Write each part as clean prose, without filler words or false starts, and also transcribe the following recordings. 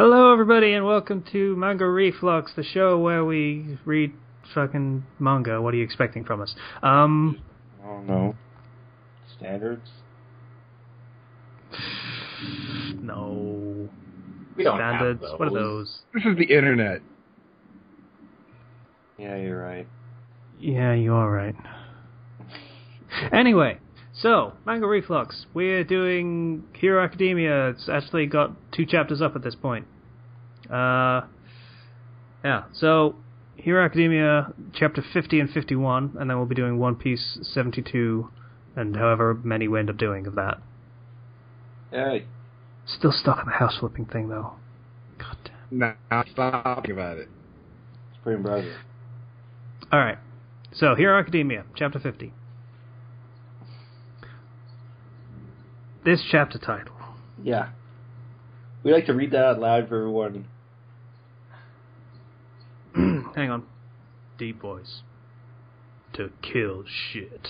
Hello, everybody, and welcome to Manga Reflux, the show where we read fucking manga. What are you expecting from us? Oh no. Standards? No. We don't Standards? have those. What are those? This is the internet. Yeah, you're right. Yeah, you are right. Anyway, so, Manga Reflux. We're doing Hero Academia. It's actually got 2 chapters up at this point. So, Hero Academia, chapter 50 and 51, and then we'll be doing One Piece 72, and however many we end up doing of that. Hey. Still stuck on the house flipping thing, though. God damn. Nah, stop talking about it. It's pretty impressive. Alright, so Hero Academia, chapter 50. This chapter title. Yeah. We like to read that out loud for everyone. Hang on. Deep voice. To kill shit.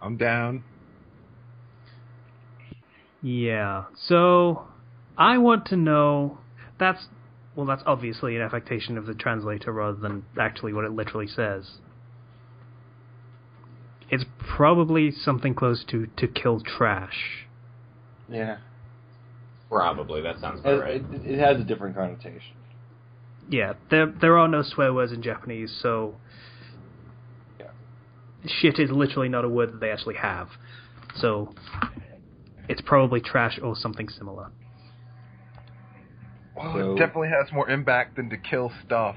I'm down. Yeah, so I want to know, that's obviously an affectation of the translator rather than actually what it literally says. It's probably something close to kill trash. Yeah. Probably, that sounds about right. It has a different connotation. Yeah, there are no swear words in Japanese, so Yeah. shit is literally not a word that they actually have. So it's probably trash or something similar. Well, So- it definitely has more impact than to kill stuff.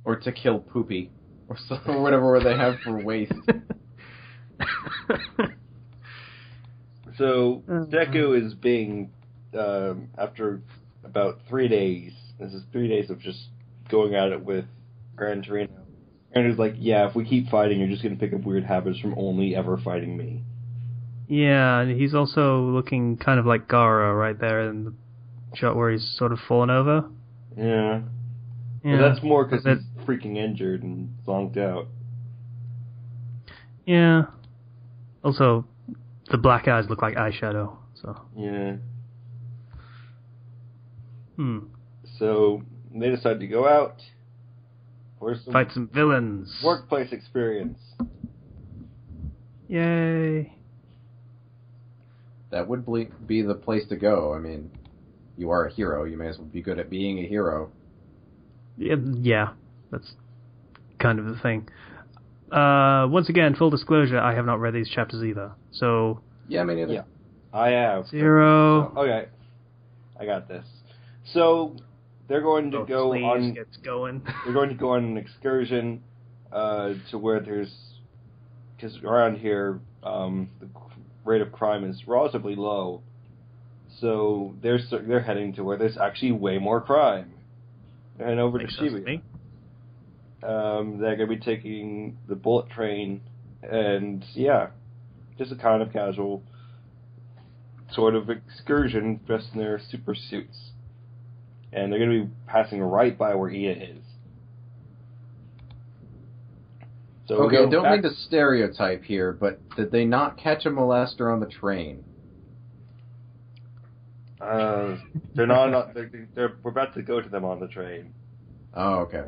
Or to kill poopy. Or whatever they have for waste. So, Deku is being, after about 3 days, this is 3 days of just going at it with Gran Torino. And he's like, yeah, if we keep fighting, you're just going to pick up weird habits from only ever fighting me. Yeah, and he's also looking kind of like Gara right there in the shot where he's sort of fallen over. Yeah. Yeah, But that's more because he's freaking injured and zonked out. Yeah. Also, the black eyes look like eyeshadow, so. Yeah. So, So, they decide to go out for some fight some villains. workplace experience. Yay. That would be the place to go. I mean, you are a hero. You may as well be good at being a hero. Yeah, that's kind of the thing. Once again, full disclosure, I have not read these chapters either. So, Yeah, me neither. Yeah. I have. 0. Okay. I got this. So, they're going to go on... Gets going. They're going to go on an excursion to where there's... Because around here, the rate of crime is relatively low. So, they're heading to where there's actually way more crime. And over to Shibuya. They're going to be taking the bullet train, and yeah, just a kind of casual sort of excursion dressed in their super suits. And they're going to be passing right by where Ida is. So Okay, I don't mean to stereotype here, but did they not catch a molester on the train? They're not. We're about to go to them on the train. Oh, okay.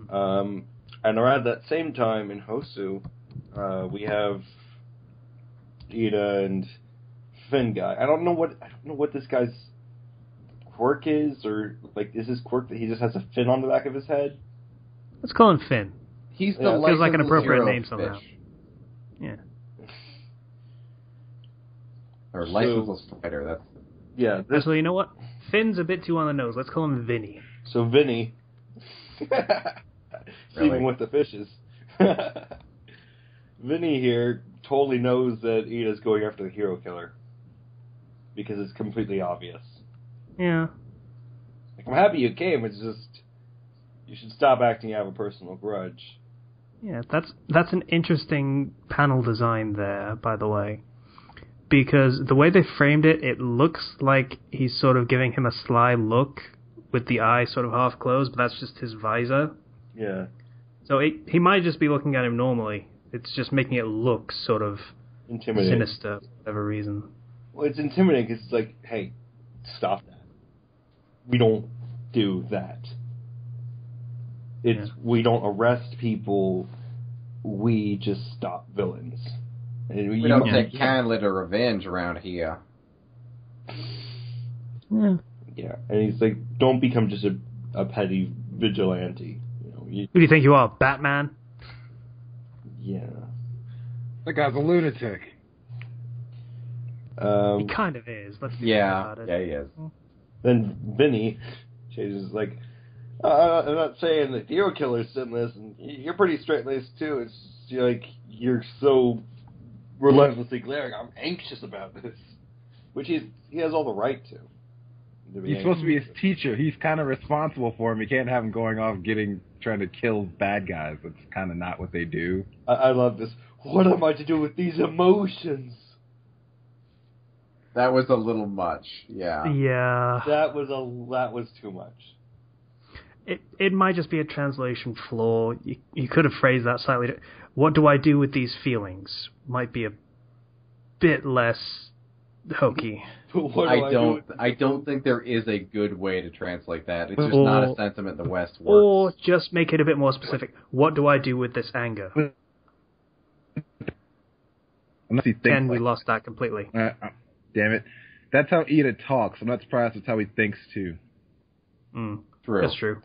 And around that same time in Hosu, we have Ida and Finn guy. I don't know what this guy's quirk is, or like is his quirk that he just has a fin on the back of his head? Let's call him Finn. He's the Yeah, feels like an licensed appropriate hero name somehow. fish. Yeah. Or licenseless fighter, that's... Yeah. Actually, you know what? Finn's a bit too on the nose. Let's call him Vinny. So Vinny, sleeping with the fishes. Vinny here totally knows that Ida's going after the hero killer because it's completely obvious. Yeah. Like, I'm happy you came. It's just you should stop acting you have a personal grudge. Yeah, that's an interesting panel design there, by the way. Because the way they framed it, it looks like he's sort of giving him a sly look with the eye sort of half closed, but that's just his visor. Yeah. So he might just be looking at him normally. It's just making it look sort of Intimidating. sinister for whatever reason. Well, it's intimidating because it's like, hey, stop that. We don't do that. We don't arrest people. We just stop villains. And We don't take candid or revenge around here. Yeah, and he's like, don't become just a petty vigilante. Who do you think you are, Batman? Yeah. That guy's a lunatic. He kind of is. Let's be fair about it. Yeah, he is. Then Vinny is like, I'm not saying that hero killer's sinless, and you're pretty straight-laced too. It's just, like, you're so relentlessly glaring. I'm anxious about this. Which he has all the right to. He's supposed to be his teacher. He's kind of responsible for him. You can't have him going off trying to kill bad guys. That's kind of not what they do. I love this. What am I to do with these emotions? That was a little much. Yeah. Yeah. That was too much. It might just be a translation flaw. You could have phrased that slightly. What do I do with these feelings? Might be a bit less hokey. I don't think there is a good way to translate that. It's just not a sentiment the West works. Or just make it a bit more specific. What do I do with this anger? Ken, we lost that completely. Damn it. That's how Ida talks. I'm not surprised that's how he thinks, too. True. That's true.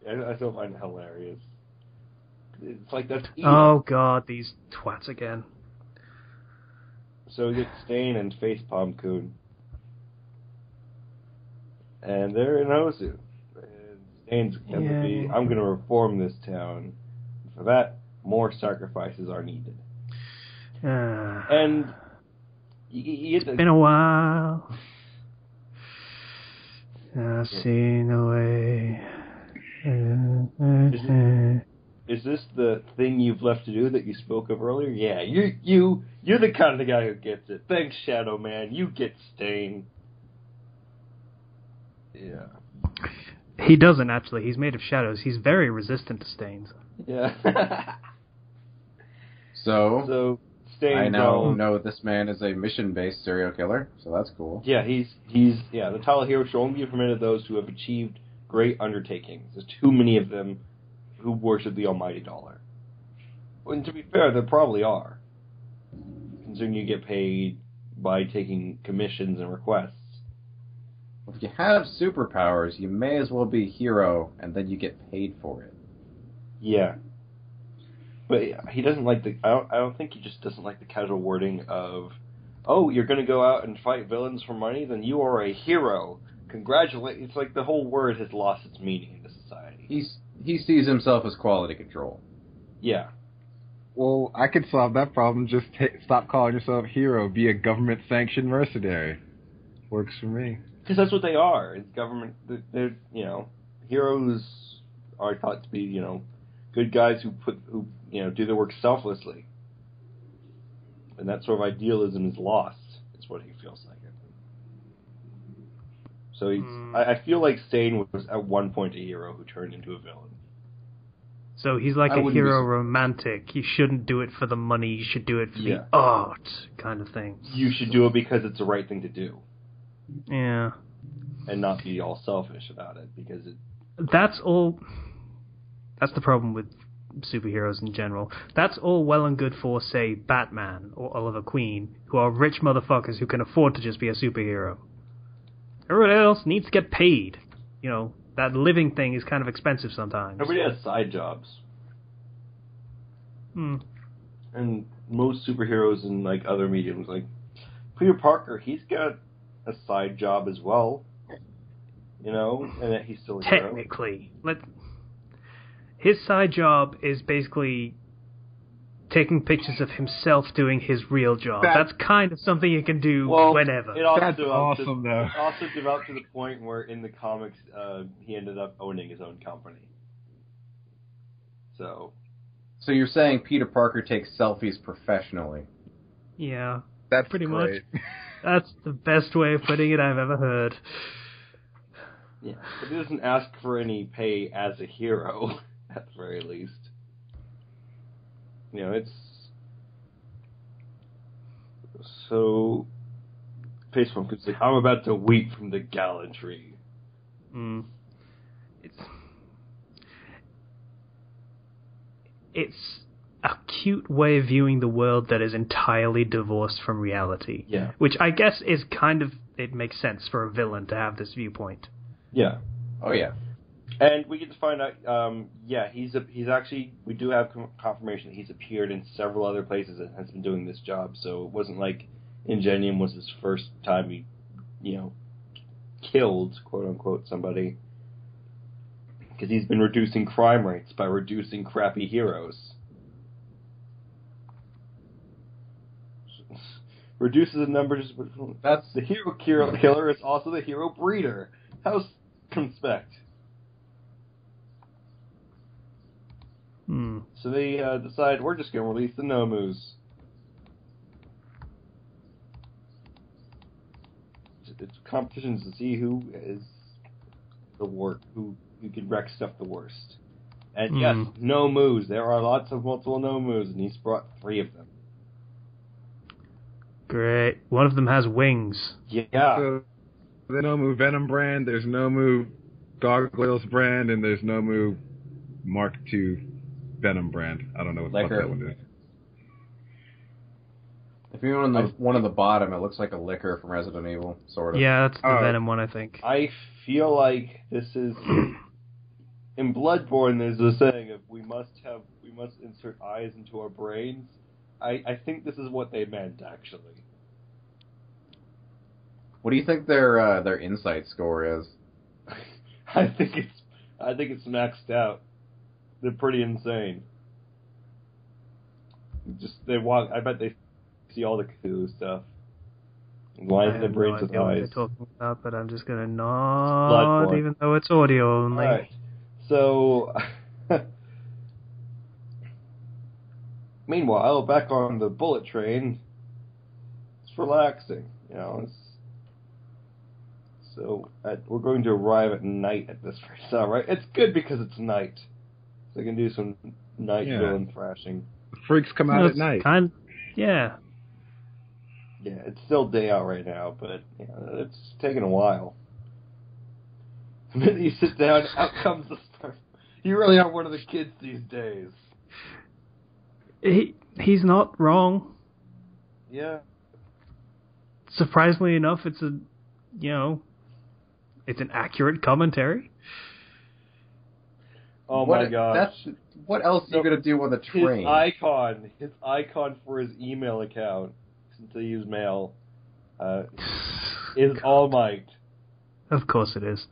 I still find it hilarious. It's like, that's Ida. Oh, God, these twats again. So we get Stain and Facepalm Coon. And they're in Ozu. And Stain's going to be, I'm going to reform this town. For that, more sacrifices are needed. And it's been a while. I've seen the way. Is this the thing you've left to do that you spoke of earlier? Yeah, you're the kind of the guy who gets it. Thanks, Shadow Man. You get Stain. Yeah. He doesn't, actually. He's made of shadows. He's very resistant to stains. Yeah. So Stain. I now know this man is a mission-based serial killer, so that's cool. Yeah, he's the title hero should only be permitted those who have achieved great undertakings. There's too many of them who worship the almighty dollar. And to be fair, there probably are. Considering you get paid by taking commissions and requests. If you have superpowers, you may as well be a hero, and then you get paid for it. Yeah. But he doesn't like I don't think he just doesn't like the casual wording of, oh, you're going to go out and fight villains for money? Then you are a hero. Congratulate. It's like the whole word has lost its meaning in this society. He sees himself as quality control. Yeah. Well, I could solve that problem. Just stop calling yourself a hero. Be a government-sanctioned mercenary. Works for me. Because that's what they are. It's government. They're heroes are thought to be good guys who do their work selflessly, and that sort of idealism is lost. Is what he feels like. So I feel like Stain was at one point a hero who turned into a villain. So he's like a hero romantic. You shouldn't do it for the money. You should do it for the art kind of thing. You should do it because it's the right thing to do. Yeah. And not be all selfish about it because it... That's the problem with superheroes in general. That's all well and good for, say, Batman or Oliver Queen, who are rich motherfuckers who can afford to just be a superhero. Everybody else needs to get paid. That living thing is kind of expensive sometimes. Everybody has side jobs. And most superheroes in other mediums, like Peter Parker, he's got a side job as well. And that he's still a hero. Technically. His side job is basically taking pictures of himself doing his real job. That's kind of something you can do whenever. It also That's awesome, though. It also developed to the point where in the comics, he ended up owning his own company. So you're saying Peter Parker takes selfies professionally? Yeah. That's pretty great. much. That's the best way of putting it I've ever heard. Yeah, but he doesn't ask for any pay as a hero, at the very least. It's... So... face from because like, I'm about to weep from the gallantry. It's a cute way of viewing the world that is entirely divorced from reality. Yeah. Which I guess is kind of, it makes sense for a villain to have this viewpoint. Yeah. Oh yeah. And we get to find out, he's actually, we do have confirmation that he's appeared in several other places and has been doing this job, so it wasn't like Ingenium was his first time he, killed, quote-unquote, somebody. Because he's been reducing crime rates by reducing crappy heroes. Reduces the numbers. That's the hero killer is also the hero breeder. How circumspect. So they decide we're just going to release the Nomus. It's competitions to see who is who can wreck stuff the worst. And yes, Nomus. There are lots of multiple Nomus, and he's brought 3 of them. Great. One of them has wings. Yeah. So, there's Nomu Venom brand, there's Nomu Gargoyles brand, and there's Nomu Mark II Venom brand. I don't know what the fuck that one is. If you're on the one on the bottom, it looks like a liquor from Resident Evil, sort of. Yeah, that's the Venom one, I think. I feel like this is in Bloodborne. There's a saying of we must insert eyes into our brains. I think this is what they meant, actually. What do you think their insight score is? I think it's maxed out. They're pretty insane. I bet they see all the Cthulhu stuff. Line their brains with eyes. What they're talking about, but I'm just gonna nod, even though it's audio only. All right. So, meanwhile, back on the bullet train, it's relaxing. So we're going to arrive at night at this place. All right, it's good because it's night, so I can do some night villain thrashing. The freaks come out at night. Yeah. Yeah, it's still day out right now, but it's taking a while. The minute you sit down, out comes the start. You really are one of the kids these days. He's not wrong. Yeah. Surprisingly enough, it's it's an accurate commentary. Oh my gosh. What else are you going to do on the train? His icon for his email account, since they use mail, is All Might. Of course it is.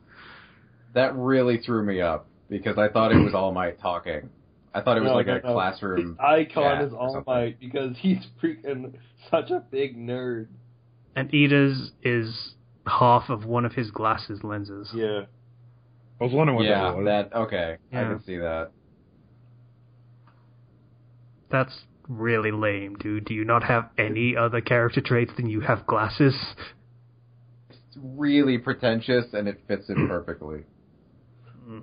That really threw me up, because I thought it was All Might talking. I thought it was a classroom. His icon is All Might, because he's freaking such a big nerd. And Ida's is half of one of his glasses lenses. Yeah. I was wondering what that was. Okay. Yeah. I can see that. That's really lame, dude. Do you not have any other character traits than you have glasses? It's really pretentious, and it fits in perfectly.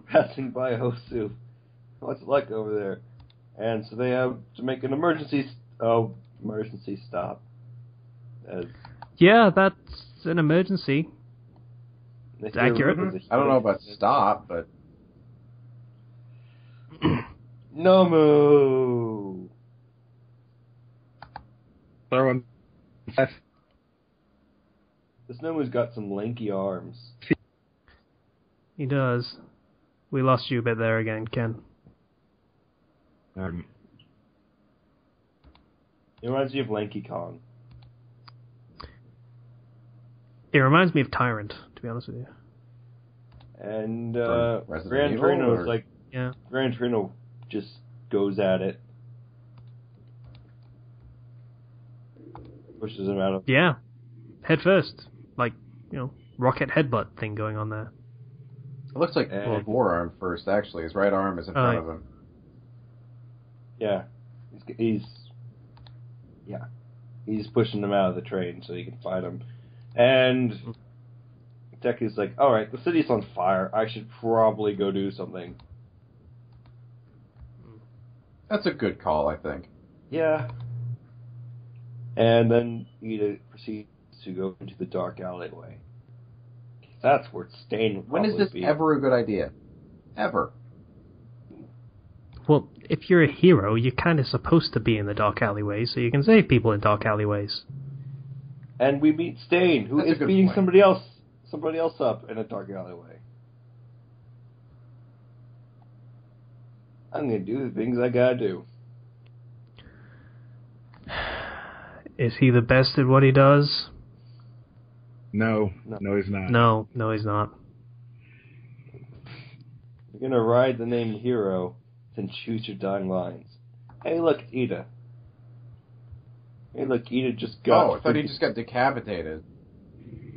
Passing by Hosu. What's it like over there? And so they have to make an emergency stop. Yeah, that's an emergency. It's accurate. I don't know about stop, but... Nomu! This Nomu's got some lanky arms. He does. We lost you a bit there again, Ken. It reminds me of Lanky Kong. It reminds me of Tyrant, to be honest with you. And Gran Torino is like... Yeah. Gran Torino just goes at it. Pushes him out of... Yeah. Head first. Like, rocket headbutt thing going on there. It looks like forearm first, actually. His right arm is in front of him. Yeah. He's pushing him out of the train so he can fight him. And Deku's like, alright, the city's on fire. I should probably go do something. That's a good call, I think. Yeah. And then Ida proceeds to go into the dark alleyway. That's where Stain would When is this ever a good idea? Ever. Well, if you're a hero, you're kind of supposed to be in the dark alleyways, so you can save people in dark alleyways. And we meet Stain, who is beating somebody else up in a dark alleyway. I'm gonna do the things I gotta do. Is he the best at what he does? No, he's not. No, he's not. You're gonna ride the name hero, then choose your dying lines. Hey, look, Ida. Ida just got... Oh, I thought he just got decapitated.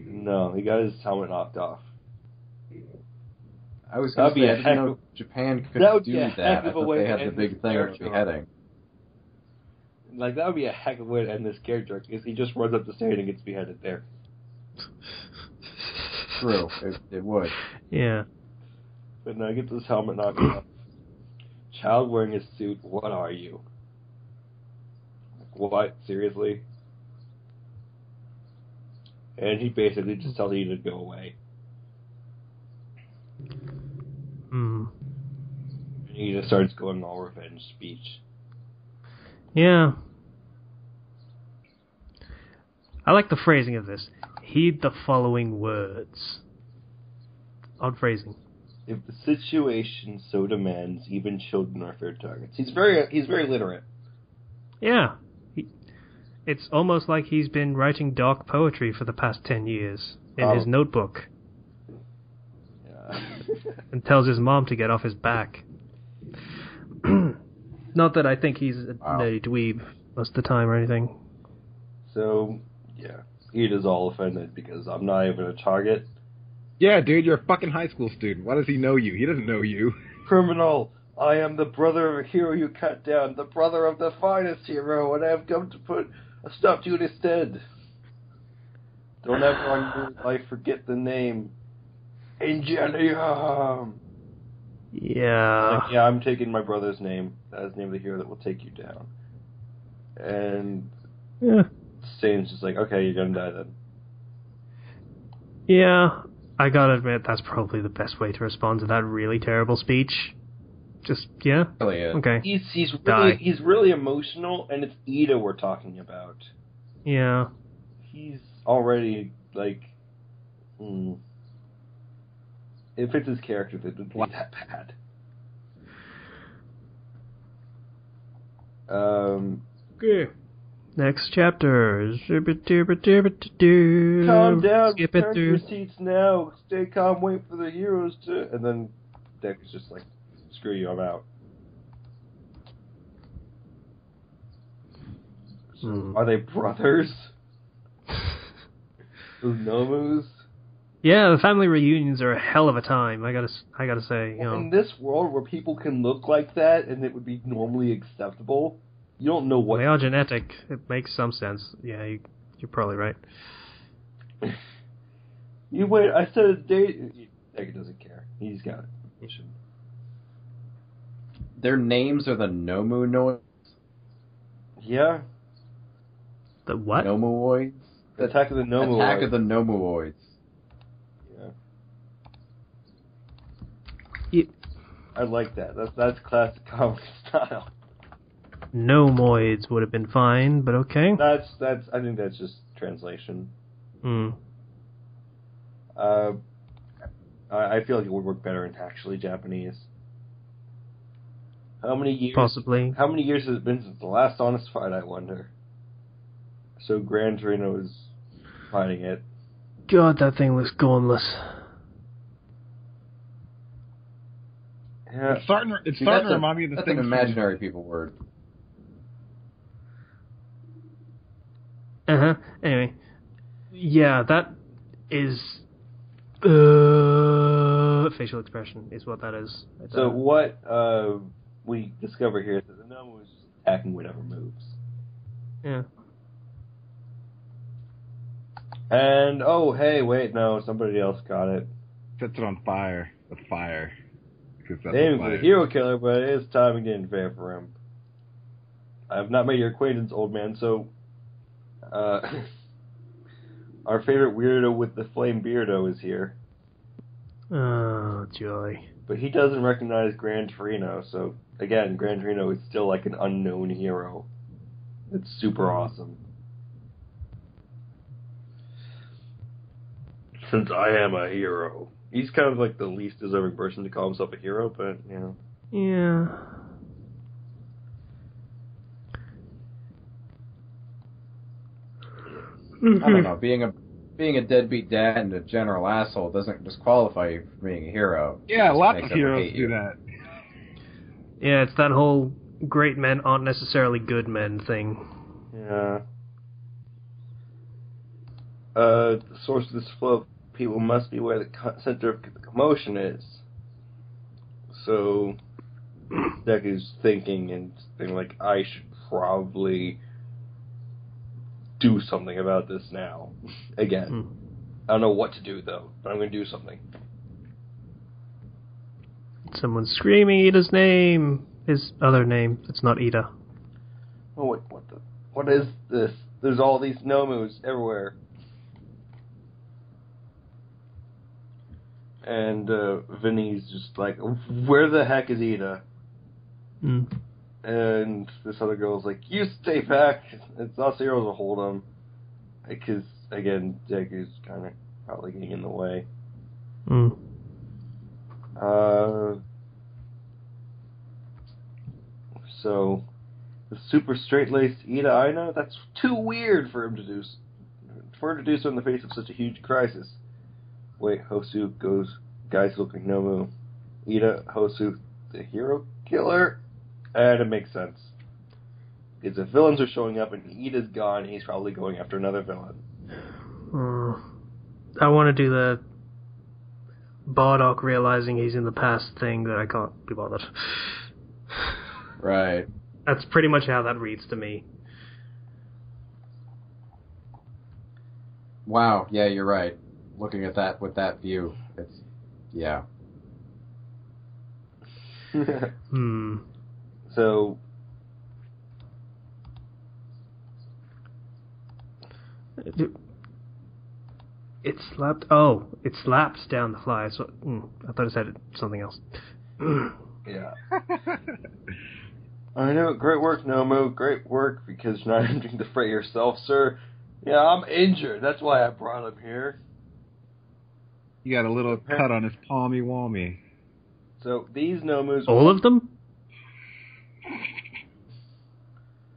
No, he got his helmet knocked off. I was going to say, I didn't know Japan could do that. I thought they had the big thing of beheading. Like, that would be a heck of a way to end this character, because he just runs up the stairs and gets beheaded there. True, it would. Yeah. But now he gets his helmet knocked off. Child wearing a suit, what are you? Like, what? Seriously? And he basically just tells Ida to go away. Hmm. And Ida starts going all revenge speech. Yeah. I like the phrasing of this. Heed the following words. Odd phrasing. If the situation so demands, even children are fair targets. He's very literate. Yeah. It's almost like he's been writing dark poetry for the past 10 years in his notebook. Yeah. And tells his mom to get off his back. Not that I think he's a nerdy dweeb most of the time or anything. So, yeah. Ida's all offended because I'm not even a target. Yeah, dude, you're a fucking high school student. Why does he know you? He doesn't know you. Criminal! I am the brother of a hero you cut down, the brother of the finest hero, and I have come to put a stop to it instead. Don't ever in your life forget the name. Ingenium! Yeah. Like, yeah, I'm taking my brother's name. That is the name of the hero that will take you down. And Stain's just like, okay, you're gonna die then. Yeah. I gotta admit, that's probably the best way to respond to that really terrible speech. Just, yeah? Really is. Okay. He's really emotional, and it's Ida we're talking about. Yeah. He's already, like... If it's his character, that would be that bad. Okay. Next chapter. Calm down, Skip turn it your through. seats now. Stay calm, wait for the heroes to... And then Deck is just like, screw you, I'm out. Are they brothers? Unomus? Yeah, the family reunions are a hell of a time. I gotta say, you know. In this world where people can look like that and it would be normally acceptable, you don't know what. They are genetic. It makes some sense. Yeah, you're probably right. You wait. I said a date. Deck doesn't care. He's got it. Their names are the Nomu Yeah. The what? Nomuoids? The Attack of the Nomuoids. Attack of the Nomuoids. Yeah. I like that. That's classic comic style. Nomoids would have been fine, but okay. That's. I think that's just translation. I feel like it would work better in actually Japanese. How many years? Possibly. How many years has it been since the last honest fight, I wonder? So Gran Torino is fighting it. God, that thing looks goneless. Yeah. It's starting to remind me of the that's thing. That's an imaginary people word. Anyway. Yeah, that is... facial expression is what that is. So what we discover here is that the Nomu is just attacking whatever moves. Yeah. And, oh, hey, wait, no, somebody else got it. Sets it on fire with fire. Aiming for the hero killer, but it is timing didn't fair for him. I have not made your acquaintance, old man, so... Our favorite weirdo with the flame beardo is here. Oh, joy. But he doesn't recognize Gran Torino, so, again, Gran Torino is still like an unknown hero. It's super awesome. Since I am a hero. He's kind of like the least deserving person to call himself a hero, but, you know. Yeah. I don't know. Being a deadbeat dad and a general asshole doesn't disqualify you from being a hero. Yeah, lots Makes of heroes everyone hate do you. that. Yeah, it's that whole great men aren't necessarily good men thing. Yeah. The source of this flow of people must be where the center of the commotion is. So, Deku's thinking and being like, I should probably do something about this now. Again. I don't know what to do, though, but I'm going to do something. Someone's screaming Ida's name. His other name. It's not Ida. Oh, wait, what is this? There's all these Nomus everywhere. And Vinny's just like, where the heck is Ida? And this other girl's like, you stay back. It's us heroes will hold him. Because, again, Deku's kind of probably getting in the way. So, the super straight-laced Ida Aina? That's too weird for him to do. For her to do so in the face of such a huge crisis. Wait, Hosu goes, guys look like Nomu. Ida, Hosu, the hero killer? And it makes sense. Because if villains are showing up and Ida's gone, he's probably going after another villain. I want to do the Bardock realizing he's in the past thing that I can't be bothered. Right. That's pretty much how that reads to me. Wow, yeah, you're right. Looking at that with that view, it's, yeah. So, it slapped. Oh, it slapped down the fly. So I thought it said something else. yeah. I know, great work, Nomu. Great work because you're not entering the fray yourself, sir. Yeah, I'm injured. That's why I brought him here. You got a little cut on his palmy-walmy. So these Nomus... All of them?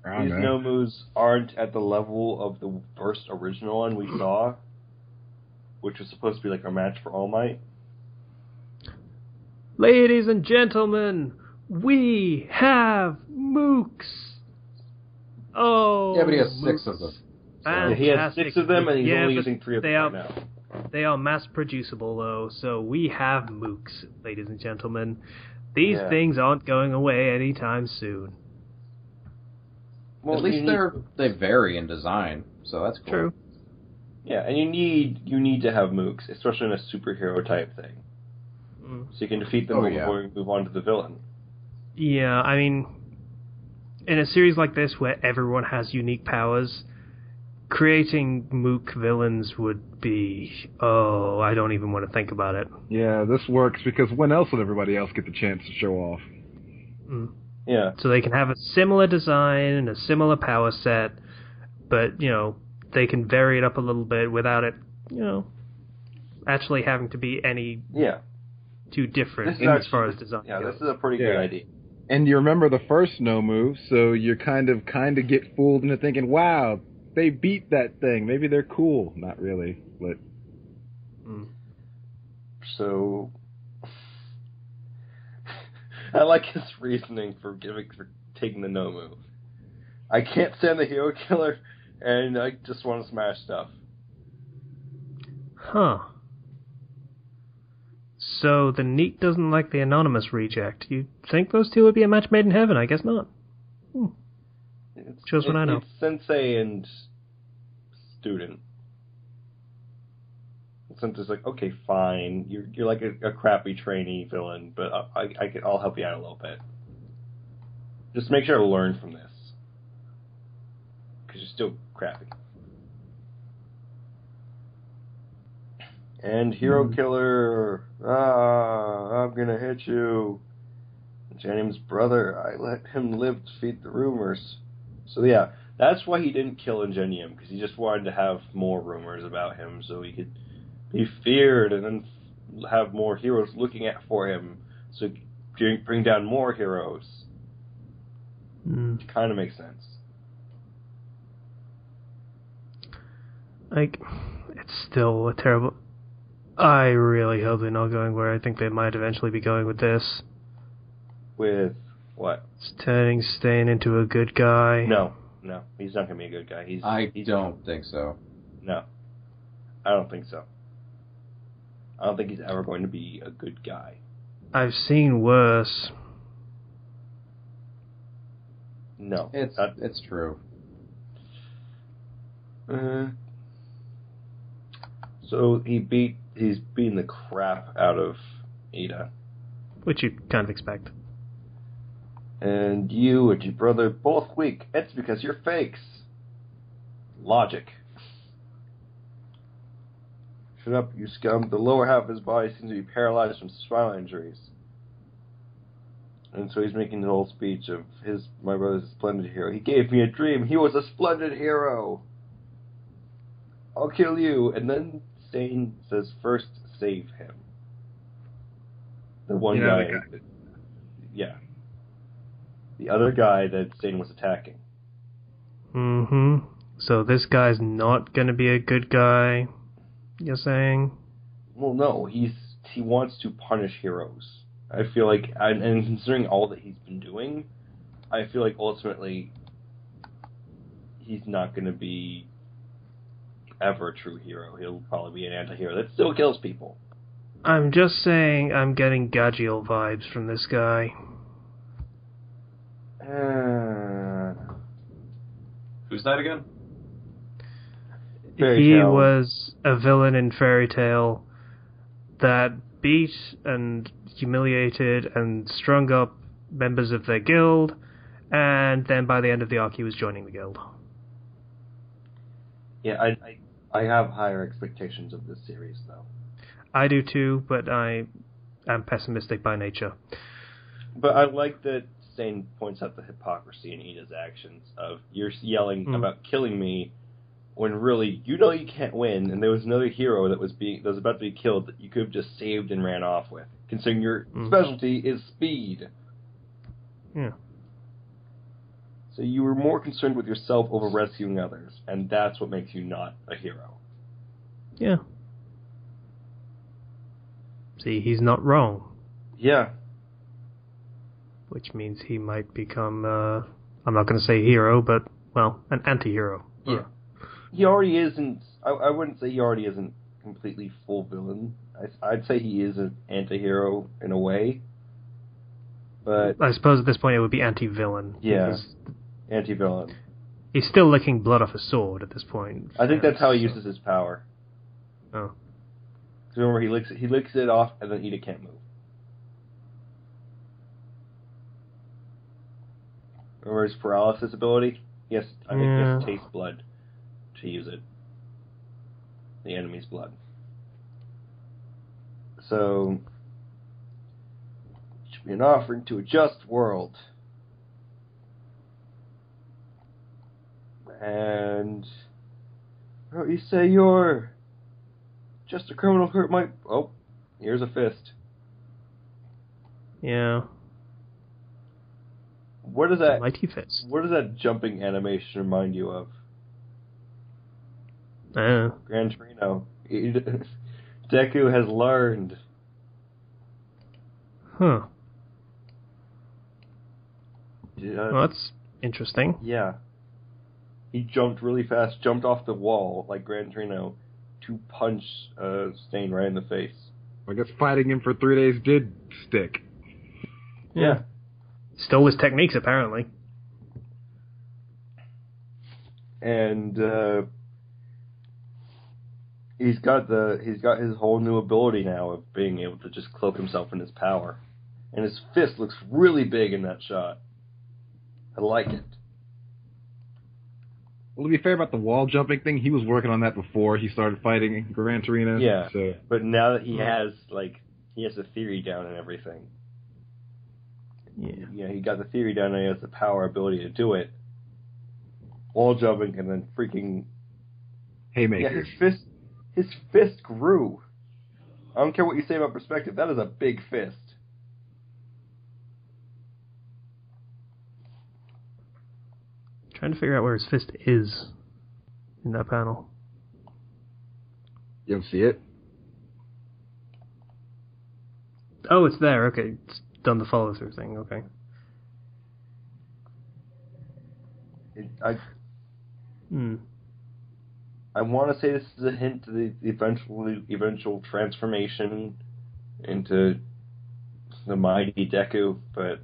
These Nomus aren't at the level of the first original one we saw, which was supposed to be like a match for All Might. Ladies and gentlemen, we have mooks. Oh, Yeah, but he has 6 of them. Yeah, he has 6 of them, and he's only using 3 of them right now. They are mass producible, though, so we have mooks, ladies and gentlemen. These things aren't going away anytime soon. Well, at least they vary in design, so that's cool. True. Yeah, and you need to have mooks, especially in a superhero type thing, so you can defeat them before you move on to the villain. Yeah, I mean, in a series like this where everyone has unique powers, creating mook villains would be, I don't even want to think about it. Yeah, this works because when else would everybody else get the chance to show off? Yeah. So they can have a similar design and a similar power set, but, they can vary it up a little bit without it, actually having to be any too different as far as design goes. This is a pretty good idea. And you remember the first Nomu, so you kind of get fooled into thinking, wow, they beat that thing. Maybe they're cool. Not really, but... So... I like his reasoning for taking the Nomu. I can't stand the hero killer, and I just want to smash stuff. Huh. So the Neat doesn't like the Anonymous reject. You think those two would be a match made in heaven? I guess not. Shows what I know. It's sensei and student. Sensei's like, okay, fine. You're like a crappy trainee villain, but I'll help you out a little bit. Just make sure to learn from this, because you're still crappy. And Hero Killer, I'm gonna hit you. Janium's brother, I let him live to feed the rumors. So yeah, that's why he didn't kill Ingenium, because he just wanted to have more rumors about him so he could be feared and then have more heroes looking at for him, so bring down more heroes. Which kind of makes sense. Like, it's still a terrible... I really hope they're not going where I think they might eventually be going with this. With what? It's turning Stain into a good guy. No, he's not going to be a good guy. I don't think so. No, I don't think so. I don't think he's ever going to be a good guy. I've seen worse. No, it's true. So he's beating the crap out of Ida. Which you kind of expect. And you and your brother both weak. It's because you're fakes. Logic. Shut up, you scum. The lower half of his body seems to be paralyzed from spinal injuries. And so he's making the whole speech of my brother's a splendid hero. He gave me a dream. He was a splendid hero. I'll kill you. And then Stain says, first save him. The one guy. Yeah. The other guy that Stain was attacking. Mm-hmm. So this guy's not going to be a good guy, you're saying? Well, no. He wants to punish heroes. I feel like, and considering all that he's been doing, I feel like ultimately he's not going to be ever a true hero. He'll probably be an anti-hero that still kills people. I'm just saying I'm getting Gagiel vibes from this guy. Who's that again? He was a villain in Fairy Tail that beat and humiliated and strung up members of their guild, and then by the end of the arc he was joining the guild. Yeah, I have higher expectations of this series, though. I do too, but I am pessimistic by nature. But I like that Stain points out the hypocrisy in Ida's actions of, you're yelling about killing me when really you know you can't win, and there was another hero that was about to be killed that you could have just saved and ran off with, considering your specialty is speed. Yeah. So you were more concerned with yourself over rescuing others, and that's what makes you not a hero. Yeah. See, he's not wrong. Yeah. Which means he might become, I'm not going to say hero, but, well, an anti-hero. Yeah. He already isn't, I wouldn't say he already isn't completely full villain. I'd say he is an anti-hero in a way. But I suppose at this point it would be anti-villain. Yeah, anti-villain. He's still licking blood off a sword at this point. I think that's how he uses his power. Oh. Remember, he licks it off, and then Ida can't move. Remember his paralysis ability? Yes, I think he has to taste blood to use it. The enemy's blood. So, it should be an offering to a just world. And you say you're just a criminal who hurt my... Oh, here's a fist. Yeah. What does that... Mighty fist. What does that jumping animation remind you of? Gran Torino. Deku has learned. Huh. Well, that's interesting. Yeah. He jumped really fast, jumped off the wall like Gran Torino to punch Stain right in the face. I guess fighting him for 3 days did stick. Yeah. Stole his techniques, apparently. And he's got his whole new ability now of being able to just cloak himself in his power. And his fist looks really big in that shot. I like it. Well, to be fair about the wall jumping thing, he was working on that before he started fighting Gran Torino. Yeah, so. But now that he has the theory down and everything. Yeah, He got the theory down and he has the power ability to do it. Wall jumping and then freaking Haymakers. Yeah, his fist grew. I don't care what you say about perspective. That is a big fist. Trying to figure out where his fist is in that panel. You don't see it? Oh, it's there. Okay, it's done the follow through thing. Okay. I want to say this is a hint to the eventual transformation into the mighty Deku, but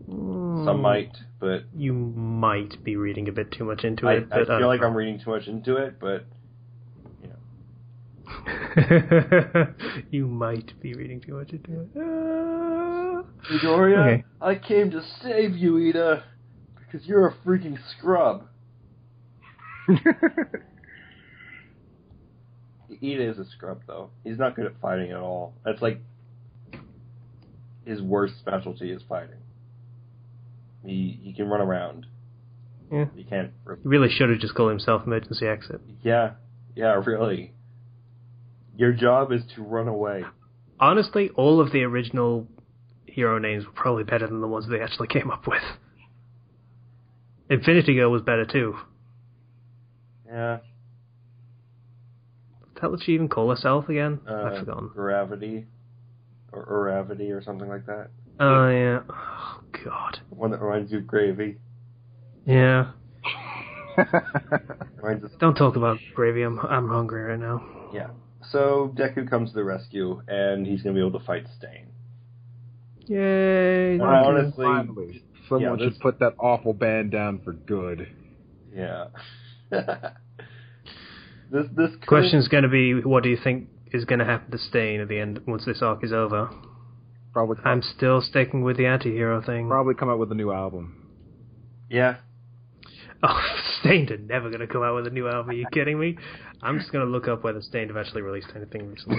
some might. But you might be reading a bit too much into it. I feel like I'm reading too much into it, but you might be reading too much into it. Midoriya, okay. I came to save you, Ida, because you're a freaking scrub. Ida is a scrub, though. He's not good at fighting at all. That's like his worst specialty is fighting. He can run around. Yeah. He can't. He really should have just called himself Emergency Exit. Yeah, really. Your job is to run away. Honestly, all of the original hero names were probably better than the ones they actually came up with. Infinity Girl was better too. Yeah. What did she even call herself again? I've forgotten. Gravity. Or Uravity or something like that. Oh, yeah. Oh, God. One that reminds you of gravy. Yeah. Reminds us. Don't talk about gravy. I'm hungry right now. Yeah. So Deku comes to the rescue, and he's going to be able to fight Stain. Yay! Honestly, finally, someone should put that awful band down for good. Yeah. this question's going to be, what do you think is going to happen to Stain at the end once this arc is over? I'm still sticking with the anti-hero thing. Probably come out with a new album. Yeah. Oh, Stained are never going to come out with a new album. Are you kidding me? I'm just going to look up whether Stained have actually released anything recently.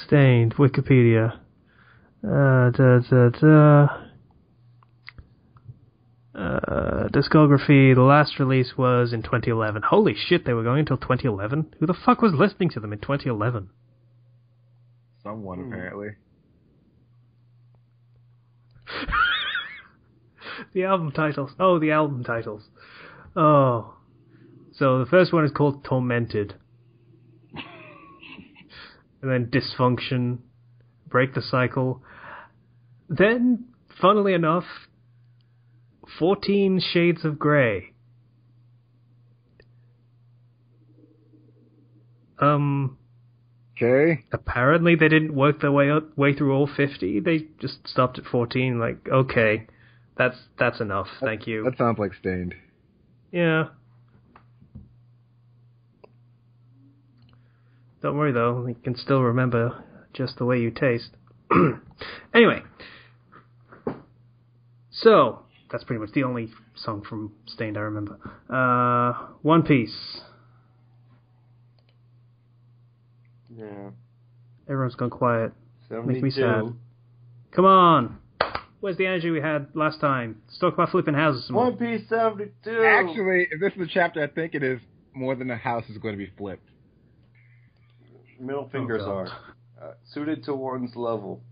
Stained, Wikipedia. Discography, the last release was in 2011. Holy shit, they were going until 2011? Who the fuck was listening to them in 2011? Someone, apparently. The album titles. Oh, the album titles. Oh. So the first one is called Tormented. And then Dysfunction, Break the Cycle. Then, funnily enough, 14 Shades of Grey. Okay. Apparently they didn't work their way through all 50. They just stopped at 14. Like, okay, that's enough. Thank you. That sounds like Stained. Yeah. Don't worry though, you can still remember just the way you taste. Anyway. So, that's pretty much the only song from Stained I remember. One Piece. Yeah. Everyone's gone quiet. 72. Makes me sad. Come on! Where's the energy we had last time? Let's talk about flipping houses some more. One Piece 72! Actually, if this is the chapter I think it is, more than a house is going to be flipped. Middle fingers are. Suited to one's level.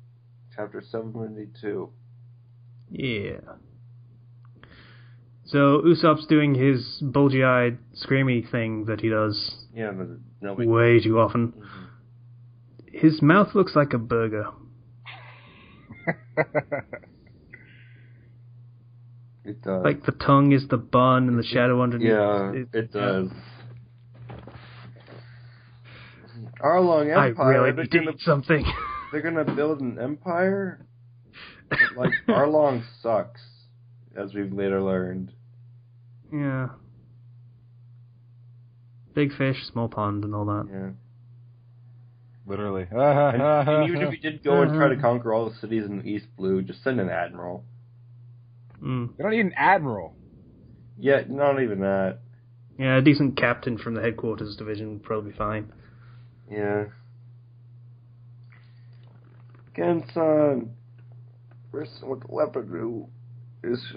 Chapter 72. Yeah. So Usopp's doing his bulgy-eyed, screamy thing that he does way too often. Mm-hmm. His mouth looks like a burger. It does. Like the tongue is the bun and the shadow underneath. Yeah, it does. Arlong Empire. I really need to eat something. They're gonna build an empire? Like, Arlong sucks, as we've later learned. Yeah. Big fish, small pond, and all that. Yeah. Literally. And even if you did go and try to conquer all the cities in the East Blue, just send an admiral. Mm. You don't need an admiral. Yeah, not even that. Yeah, a decent captain from the headquarters division would probably be fine. Yeah. Gensan, person with the weapon is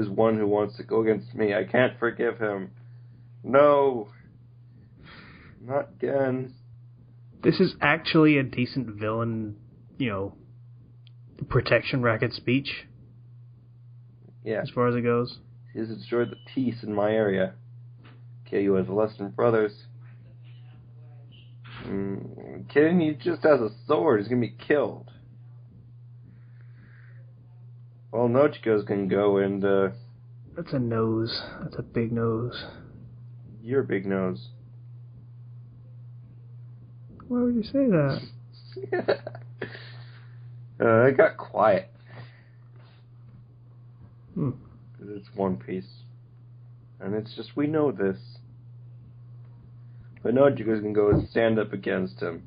one who wants to go against me. I can't forgive him. No, not Gen. This is actually a decent villain, protection racket speech. Yeah. As far as it goes. He has destroyed the peace in my area. Kill you as less than brothers. Kidding? He just has a sword. He's gonna be killed. Well, Nochiko's gonna go and, That's a nose. That's a big nose. Your big nose. Why would you say that? It got quiet. Hmm. It's One Piece. And it's just, we know this. But Nochiko's gonna go and stand up against him.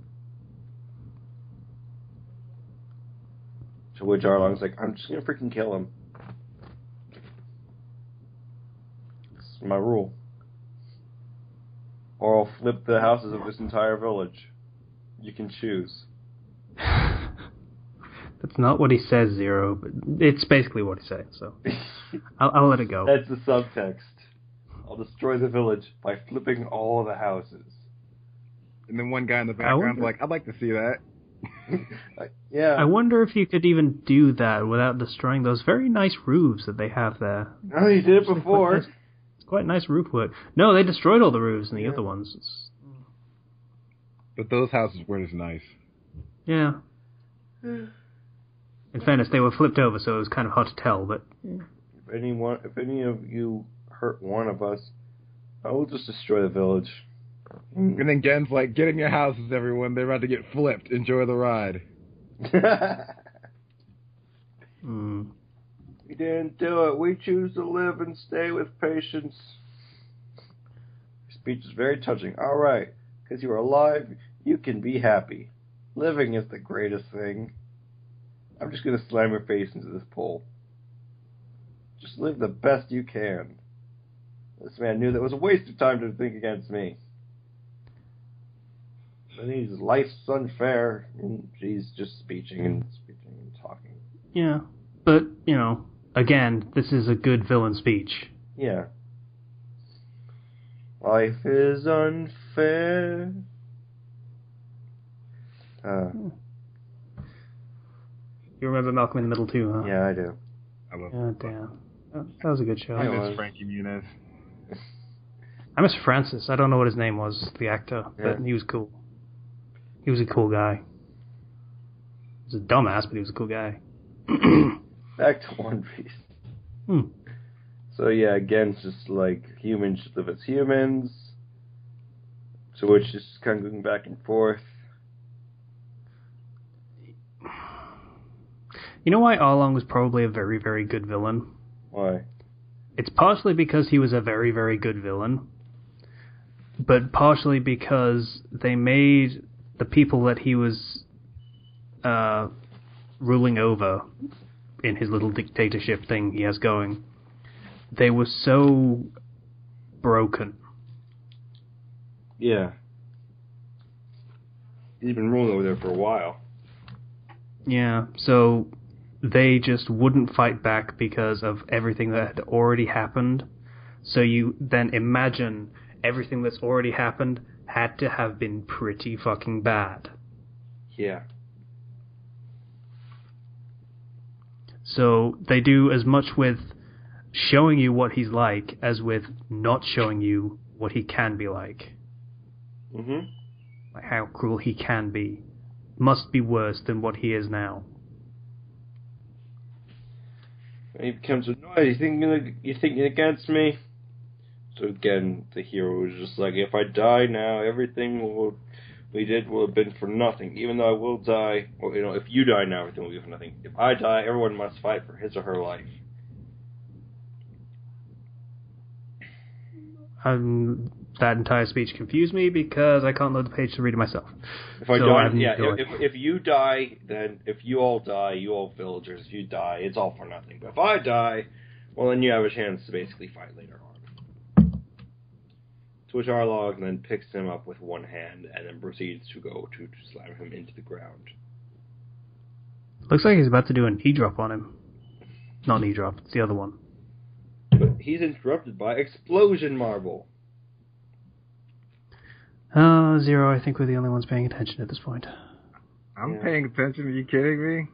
To which Arlong's like, I'm just gonna freaking kill him. It's my rule. Or I'll flip the houses of this entire village. You can choose. That's not what he says, Zero, but it's basically what he says, so I'll let it go. That's the subtext. I'll destroy the village by flipping all the houses. And then one guy in the background's like, I'd like to see that. Yeah. I wonder if you could even do that without destroying those very nice roofs that they have there. Oh, you did it before. It's quite nice roof work. No, they destroyed all the roofs in the other ones. But those houses weren't as nice. Yeah. In fairness, they were flipped over, so it was kind of hard to tell, but... If any of you hurt one of us, I will just destroy the village. And then Gen's like, get in your houses, everyone. They're about to get flipped. Enjoy the ride. We didn't do it. We choose to live and stay with patience. Your speech is very touching. All right. Because you are alive, you can be happy. Living is the greatest thing. I'm just going to slam your face into this pole. Just live the best you can. This man knew that it was a waste of time to think against me. And he's life's unfair, and she's just speeching and talking. Yeah, but, again, this is a good villain speech. Yeah. Life is unfair. You remember Malcolm in the Middle too, huh? Yeah, I do. I love God damn. That was a good show. I miss Frankie Muniz. I miss Francis. I don't know what his name was, the actor, but he was cool. He was a cool guy. He was a dumbass, but he was a cool guy. Back to One Piece. So yeah, again, it's just like humans should live as humans. So which is kind of going back and forth. You know why Arlong was probably a very, very good villain? Why? It's partially because he was a very, very good villain, but partially because they made the people that he was ruling over in his little dictatorship thing he has going, they were so broken. Yeah. He's been ruling over there for a while. Yeah, so they just wouldn't fight back because of everything that had already happened. So you then imagine everything that's already happened had to have been pretty fucking bad. Yeah. So they do as much with showing you what he's like as with not showing you what he can be like. Mm-hmm. Like how cruel he can be. Must be worse than what he is now. And he becomes annoyed. You thinking against me? So again, the hero was just like, if I die now, everything we did will have been for nothing. Even though I will die, or if you die now, everything will be for nothing. If I die, everyone must fight for his or her life. That entire speech confused me because I can't load the page to read it myself. If you die, then if you all die, you all villagers, if you die, it's all for nothing. But if I die, well, then you have a chance to basically fight later on. To which Arlong then picks him up with one hand and then proceeds to go to slam him into the ground. Looks like he's about to do an E-drop on him. Not an E-drop, it's the other one. But he's interrupted by Explosion Marble. Zero, I think we're the only ones paying attention at this point. I'm paying attention, are you kidding me?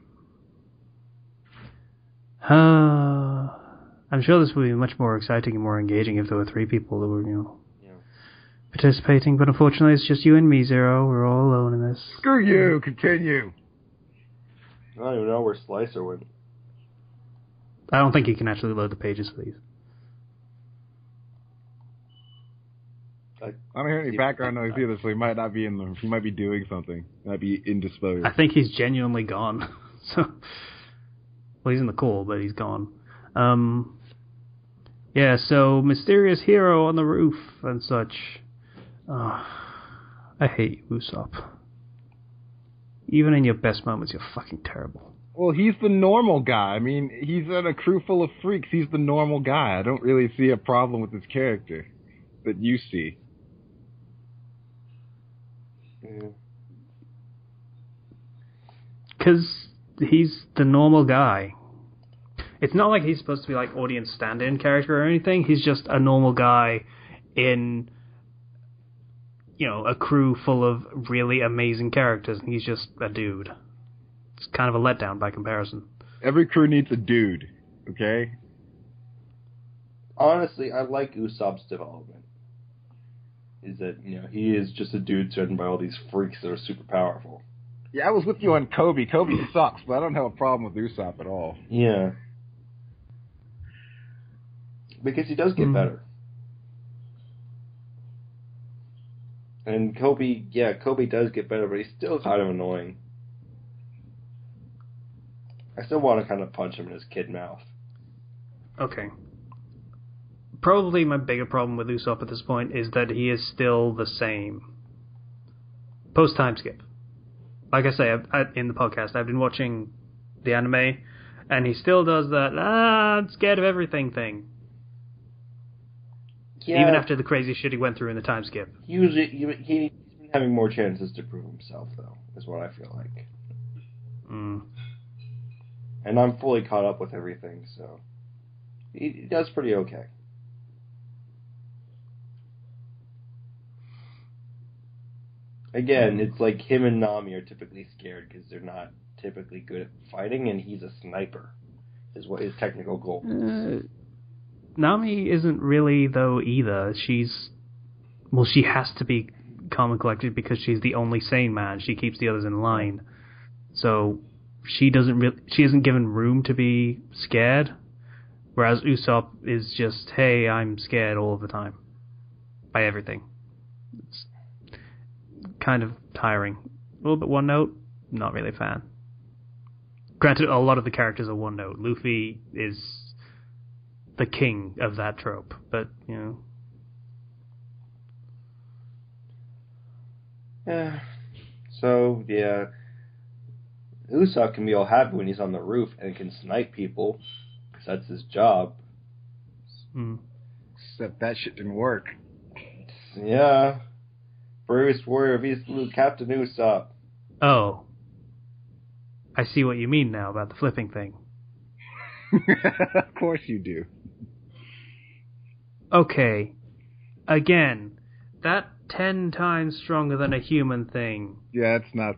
I'm sure this would be much more exciting and more engaging if there were 3 people that were, participating, but unfortunately it's just you and me, Zero. We're all alone in this. Screw you, continue. I don't even know where Slicer went. I don't think you can actually load the pages for these. I don't hear any background noise either, so he might not be in them. He might be doing something. He might be indisposed. I think he's genuinely gone. Well, he's in the call, but he's gone. So mysterious hero on the roof and such. I hate you, Usopp. Even in your best moments, you're fucking terrible. Well, he's the normal guy. I mean, he's in a crew full of freaks. He's the normal guy. I don't really see a problem with his character that you see. Because he's the normal guy. It's not like he's supposed to be like audience stand-in character or anything. He's just a normal guy in, a crew full of really amazing characters, and he's just a dude. It's kind of a letdown by comparison. Every crew needs a dude, okay? Honestly, I like Usopp's development. Is that, he is just a dude surrounded by all these freaks that are super powerful. Yeah, I was with you on Kobe. Kobe sucks, but I don't have a problem with Usopp at all. Yeah. Because he does get better. And Kobe does get better, but he's still kind of annoying. I still want to kind of punch him in his kid mouth. Okay. Probably my bigger problem with Usopp at this point is that he is still the same. Post-time skip. Like I say, in the podcast, I've been watching the anime, and he still does that, I'm scared of everything thing. Yeah. Even after the crazy shit he went through in the time skip. He's been having more chances to prove himself, though, is what I feel like. And I'm fully caught up with everything, so he does pretty okay. Again, it's like him and Nami are typically scared because they're not typically good at fighting, and he's a sniper, is what his technical goal is. Nami isn't really, though, either. She has to be calm and collected because she's the only sane man. She keeps the others in line. So she isn't given room to be scared, whereas Usopp is just, hey, I'm scared all the time. By everything. It's kind of tiring. A little bit one note, not really a fan. Granted, a lot of the characters are one note. Luffy is the king of that trope, but, Yeah. So, yeah. Usopp can be all happy when he's on the roof and can snipe people, because that's his job. Except that shit didn't work. Yeah. Bravest warrior of East Blue, Captain Usopp. Oh. I see what you mean now about the flipping thing. Of course you do. Okay. Again, that 10 times stronger than a human thing. Yeah, it's not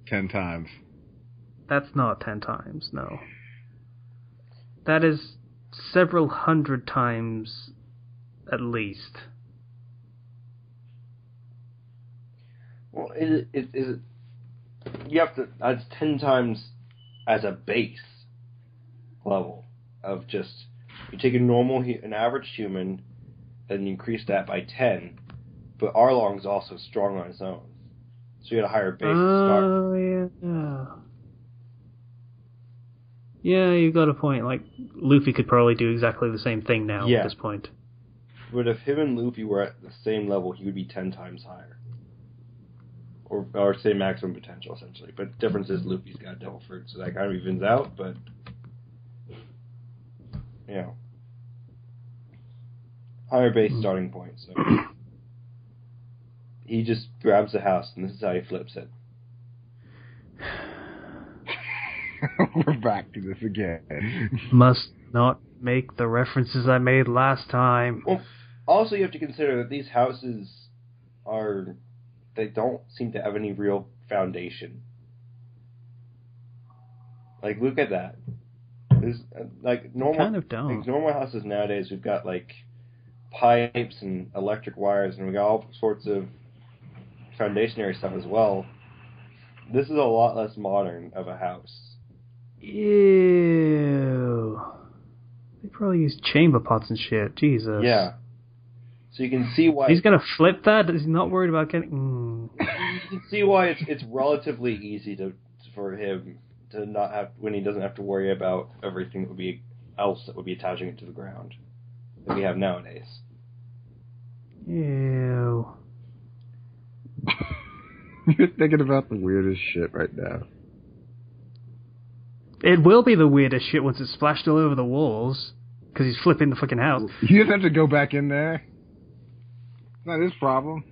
10 times. That's not 10 times, no. That is several hundred times at least. Well, is it you have to, that's 10 times as a base level of just, you take an average human, then you increase that by 10, but Arlong's also strong on his own. So you got a higher base to start. Oh, yeah. Yeah, you got a point. Like, Luffy could probably do exactly the same thing now at this point. if him and Luffy were at the same level, he would be 10 times higher. Or say maximum potential, essentially. But the difference is Luffy's got devil fruit, so that kind of evens out, but... You know. Higher base starting point, so... He just grabs the house, and this is how he flips it. We're back to this again. Must not make the references I made last time. Well, also you have to consider that these houses are... They don't seem to have any real foundation. Like, look at that. There's, like, normal... Kind of don't. Like, normal houses nowadays, we've got, like, pipes and electric wires, and we've got all sorts of foundationary stuff as well. This is a lot less modern of a house. Ew. They probably use chamber pots and shit. Jesus. Yeah. So you can see why... He's gonna flip that? He's not worried about getting... You can see why it's relatively easy for him to not have... When he doesn't have to worry about everything that would be attaching it to the ground that we have nowadays. Ew. You're thinking about the weirdest shit right now. It will be the weirdest shit once it's splashed all over the walls. Because he's flipping the fucking house. You just have to go back in there. It's not his problem.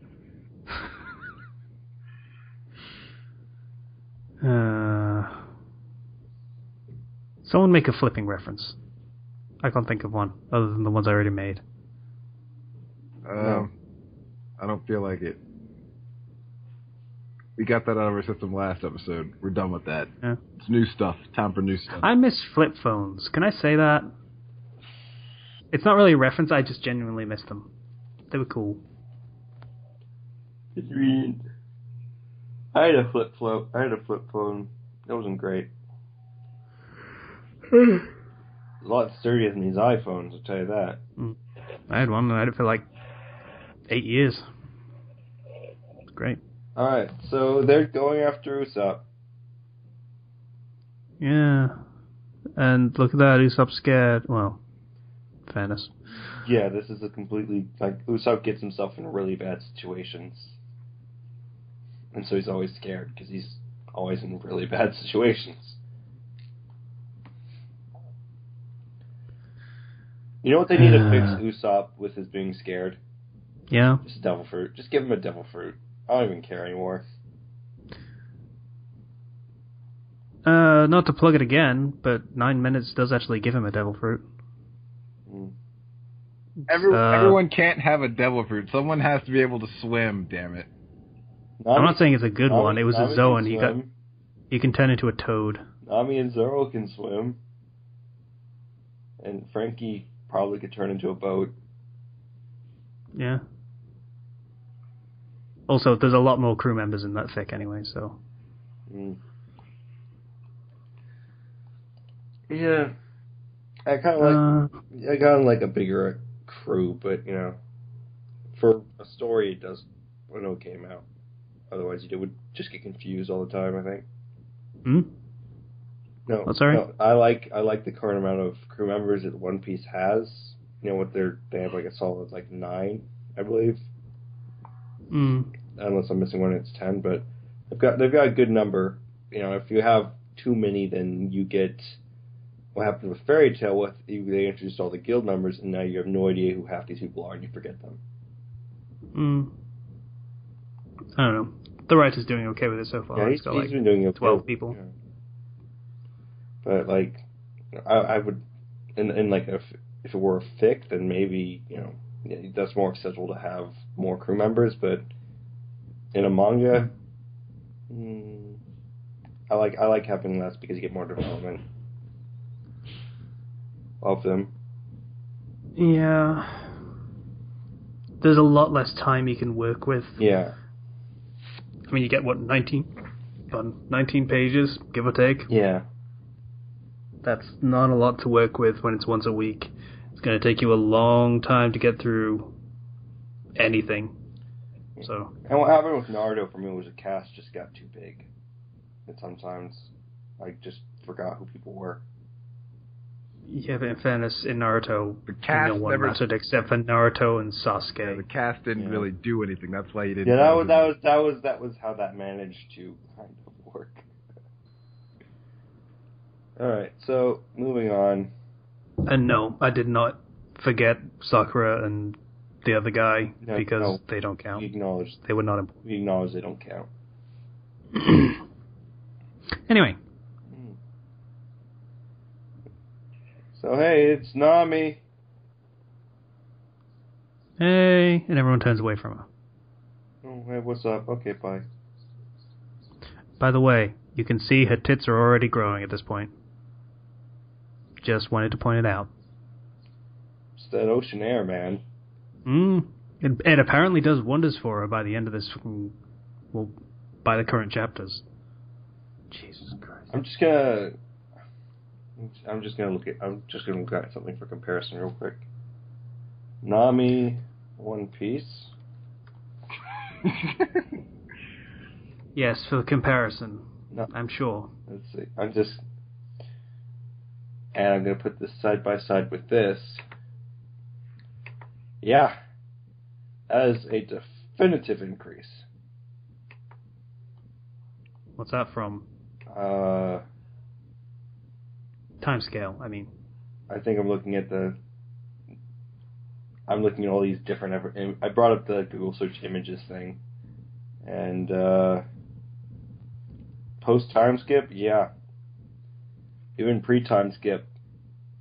Someone make a flipping reference. I can't think of one, other than the ones I already made. I don't feel like it. We got that out of our system last episode. We're done with that. Yeah. It's new stuff. Time for new stuff. I miss flip phones. Can I say that? It's not really a reference, I just genuinely miss them. They were cool. I had a flip phone. That wasn't great. A lot sturdier than these iPhones, I'll tell you that. I had one, and I had it for like 8 years. It's great. Alright, so they're going after Usopp. Yeah. And look at that, Usopp's scared. Well, fairness. Yeah, this is a completely... Like, Usopp gets himself in really bad situations. And so he's always scared, because he's always in really bad situations. You know what they need to fix Usopp with his being scared? Yeah? Just devil fruit. Just give him a devil fruit. I don't even care anymore. Not to plug it again, but 9 minutes does actually give him a devil fruit. Everyone can't have a devil fruit. Someone has to be able to swim, damn it. I'm not saying it's a good one. It was a Zoan. He can turn into a toad. Nami and Zoro can swim. And Frankie probably could turn into a boat. Yeah. Also, there's a lot more crew members in that fic anyway, so... Yeah. I kind of like a bigger crew, but, you know, for a story, it does an okay amount. Otherwise, you would just get confused all the time, I think. No. Oh, sorry? No, I like the current amount of crew members that One Piece has. You know what they have like a solid like 9, I believe. Unless I'm missing one, it's 10. But they've got a good number. You know, if you have too many, then you get what happened with Fairy Tail. They introduced all the guild members, and now you have no idea who half these people are, and you forget them. I don't know. The writer's doing okay with it so far. Yeah, he's been doing okay. 12 people. Yeah. But like, I would, in like if it were a fic, then maybe that's more acceptable to have more crew members. But in a manga, I like having less because you get more development of them. Yeah. There's a lot less time you can work with. Yeah. I mean, you get, 19 pages, give or take? Yeah. That's not a lot to work with when it's once a week. It's going to take you a long time to get through anything. So. And what happened with Naruto for me was the cast just got too big. And sometimes I just forgot who people were. Yeah, but in fairness, in Naruto, The cast no one never mattered except for Naruto and Sasuke. Yeah, the cast didn't really do anything. That's why he didn't. Yeah, that was how that managed to kind of work. All right, so moving on. And no, I did not forget Sakura and the other guy because they don't count. They were not important. We acknowledge they don't count. Anyway. So hey, it's Nami. Hey, and everyone turns away from her. Oh, hey, what's up? Okay, bye. By the way, you can see her tits are already growing at this point. Just wanted to point it out. It's that ocean air, man. It apparently does wonders for her by the end of this, well, by the current chapters. Jesus Christ. I'm just gonna look at something for comparison real quick. Nami, One Piece. Yes, for comparison. No, I'm sure. Let's see. I'm gonna put this side by side with this. Yeah, that is a definitive increase. What's that from? Time scale, I mean. I think I'm looking at all these different... I brought up the Google search images thing. And, post-time skip, yeah. Even pre-time skip,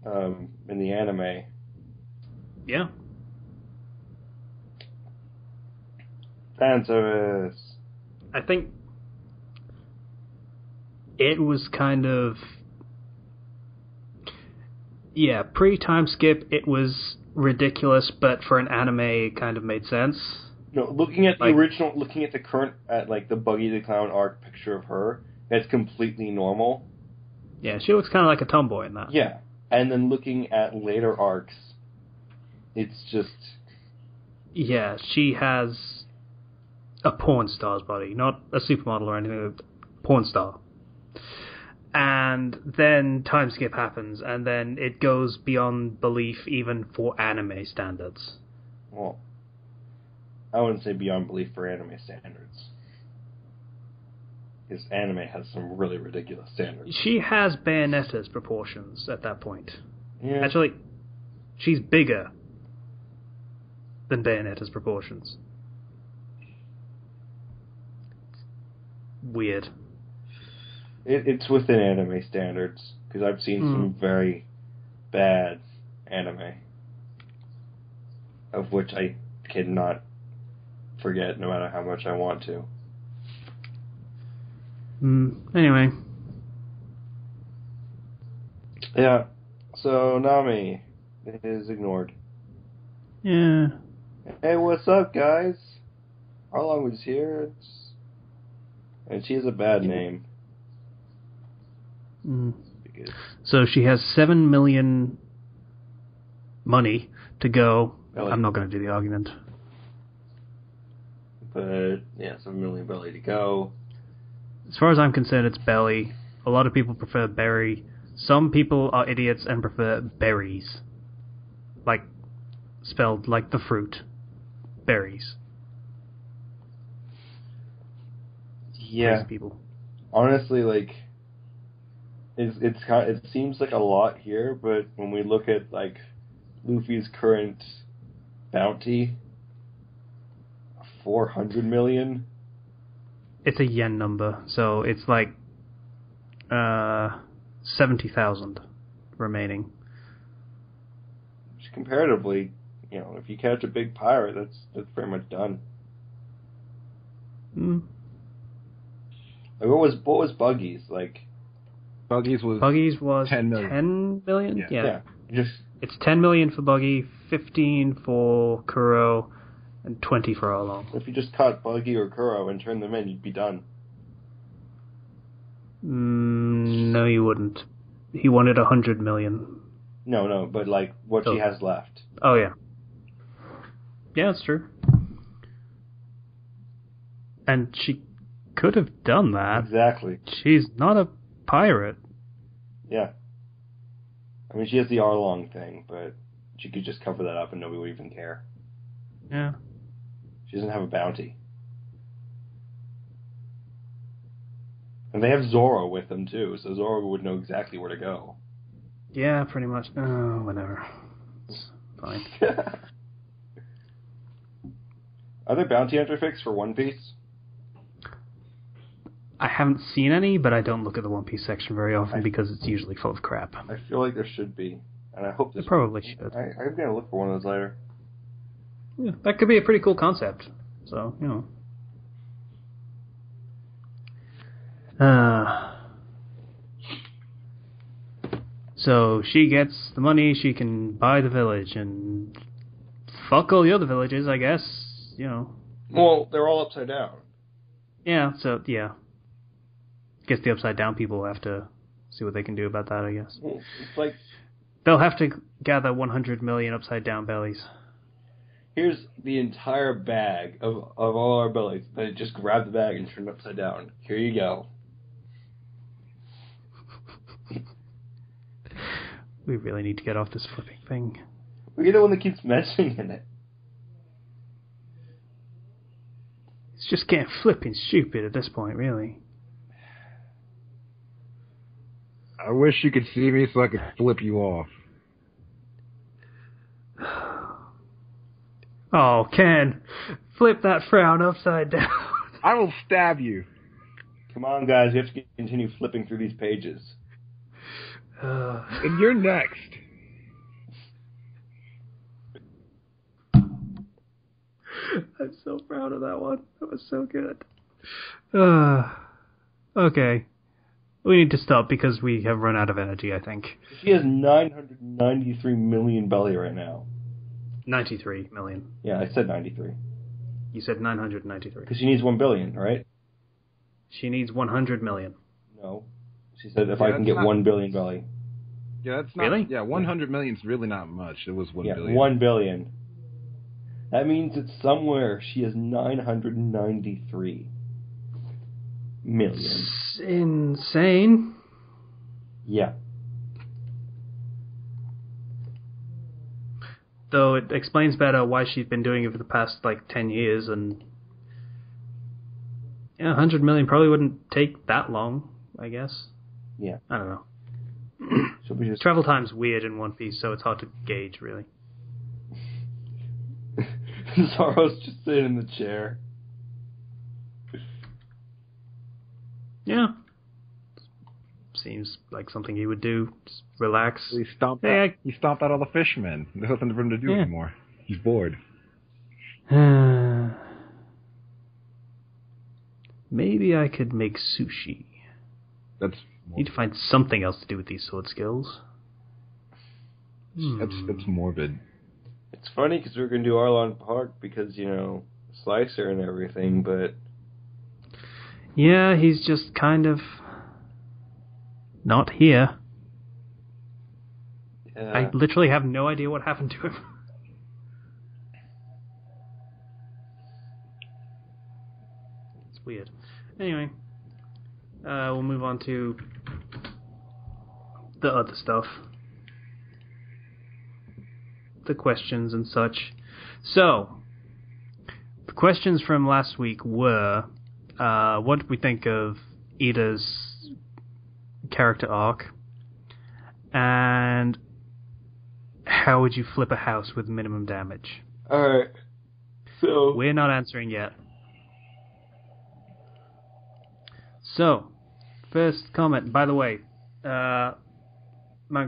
in the anime. Yeah. Fan service. I think it was kind of... Yeah, pre-time skip, it was ridiculous, but for an anime, it kind of made sense. No, looking at the original, looking at the current, the Buggy the Clown arc picture of her, that's completely normal. Yeah, she looks kind of like a tomboy in that. Yeah, and then looking at later arcs, it's just... Yeah, she has a porn star's body, not a supermodel or anything, a porn star. And then time skip happens, and then it goes beyond belief even for anime standards. Well, I wouldn't say beyond belief for anime standards. Because anime has some really ridiculous standards. She has Bayonetta's proportions at that point. Yeah. Actually, she's bigger than Bayonetta's proportions. Weird. It's within anime standards, because I've seen some very bad anime, of which I cannot forget no matter how much I want to. Anyway. Yeah, so Nami is ignored. Yeah. Hey, what's up, guys? Arlong was here, and she has a bad name. So she has 7 million money to go. Belly. I'm not going to do the argument. But, yeah, 7 million belly to go. As far as I'm concerned, it's belly. A lot of people prefer berry. Some people are idiots and prefer berries. Like, spelled like the fruit. Berries. Yeah. Crazy people. Honestly, it seems like a lot here, but when we look at Luffy's current bounty, 400 million. It's a yen number, so it's 70,000 remaining. Which comparatively, if you catch a big pirate, that's pretty much done. What was Buggy's Buggy's was 10 million. 10 million? Yeah. It's 10 million for Buggy, 15 for Kuro, and 20 for Arlong. If you just caught Buggy or Kuro and turned them in, you'd be done. No, you wouldn't. He wanted 100 million. No, but what she has left. Oh, yeah. Yeah, that's true. And she could have done that. Exactly. She's not a pirate. Yeah. I mean, she has the Arlong thing, but she could just cover that up and nobody would even care. Yeah. She doesn't have a bounty. And they have Zoro with them, too, so Zoro would know exactly where to go. Yeah, pretty much. Oh, whatever. It's fine. Are there bounty hunter fics for One Piece? I haven't seen any, but I don't look at the One Piece section very often because it's usually full of crap. I feel like there should be, and I hope There probably should. I'm going to look for one of those later. Yeah, that could be a pretty cool concept. So, you know. So she gets the money, she can buy the village, and fuck all the other villages, I guess. You know. Well, they're all upside down. Yeah, so, yeah. Guess the upside down people will have to see what they can do about that, I guess. Well, it's like... They'll have to gather 100 million upside down bellies. Here's the entire bag of all our bellies. They just grab the bag and turn it upside down. Here you go. We really need to get off this flipping thing. We're the one that keeps mentioning it. It's just getting flipping stupid at this point, really. I wish you could see me so I could flip you off. Oh, Ken, flip that frown upside down. I will stab you. Come on, guys. We have to continue flipping through these pages. And you're next. I'm so proud of that one. That was so good. Okay. We need to stop because we have run out of energy, I think. She has 993 million belly right now. 93 million. Yeah, I said 93. You said 993. Because she needs 1 billion, right? She needs 100 million. No. She said if I can get 1 billion belly. Yeah, that's not... Really? Yeah, 100 million is really not much. It was 1 billion. 1 billion. That means that somewhere she has 993 million. It's insane. Yeah. Though it explains better why she's been doing it for the past, 10 years, and... Yeah, 100 million probably wouldn't take that long, I guess. Yeah. I don't know. She'll be just... Travel time's weird in One Piece, so it's hard to gauge, really. Zoro's just sitting in the chair. Yeah. Seems like something he would do. Just relax. He stomped out all the fishermen. There's nothing for him to do anymore. He's bored. Maybe I could make sushi. That's Need to find something else to do with these sword skills. That's morbid. It's funny because we were going to do Arlong Park because, Slicer and everything, but... Yeah, he's just kind of... not here. I literally have no idea what happened to him. It's weird. Anyway, we'll move on to the other stuff. The questions and such. So, the questions from last week were, what did we think of Ida's character arc? And how would you flip a house with minimum damage? Alright. So... We're not answering yet. So, first comment. By the way, Manga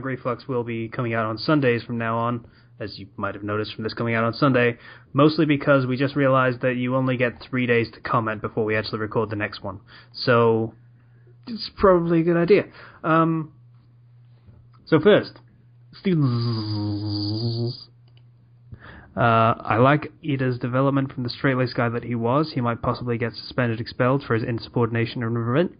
Reflux will be coming out on Sundays from now on, as you might have noticed from this coming out on Sunday, mostly because we just realized that you only get 3 days to comment before we actually record the next one. So, it's probably a good idea. So first, I like Ida's development from the straight-laced guy that he was. He might possibly get suspended, expelled for his insubordination and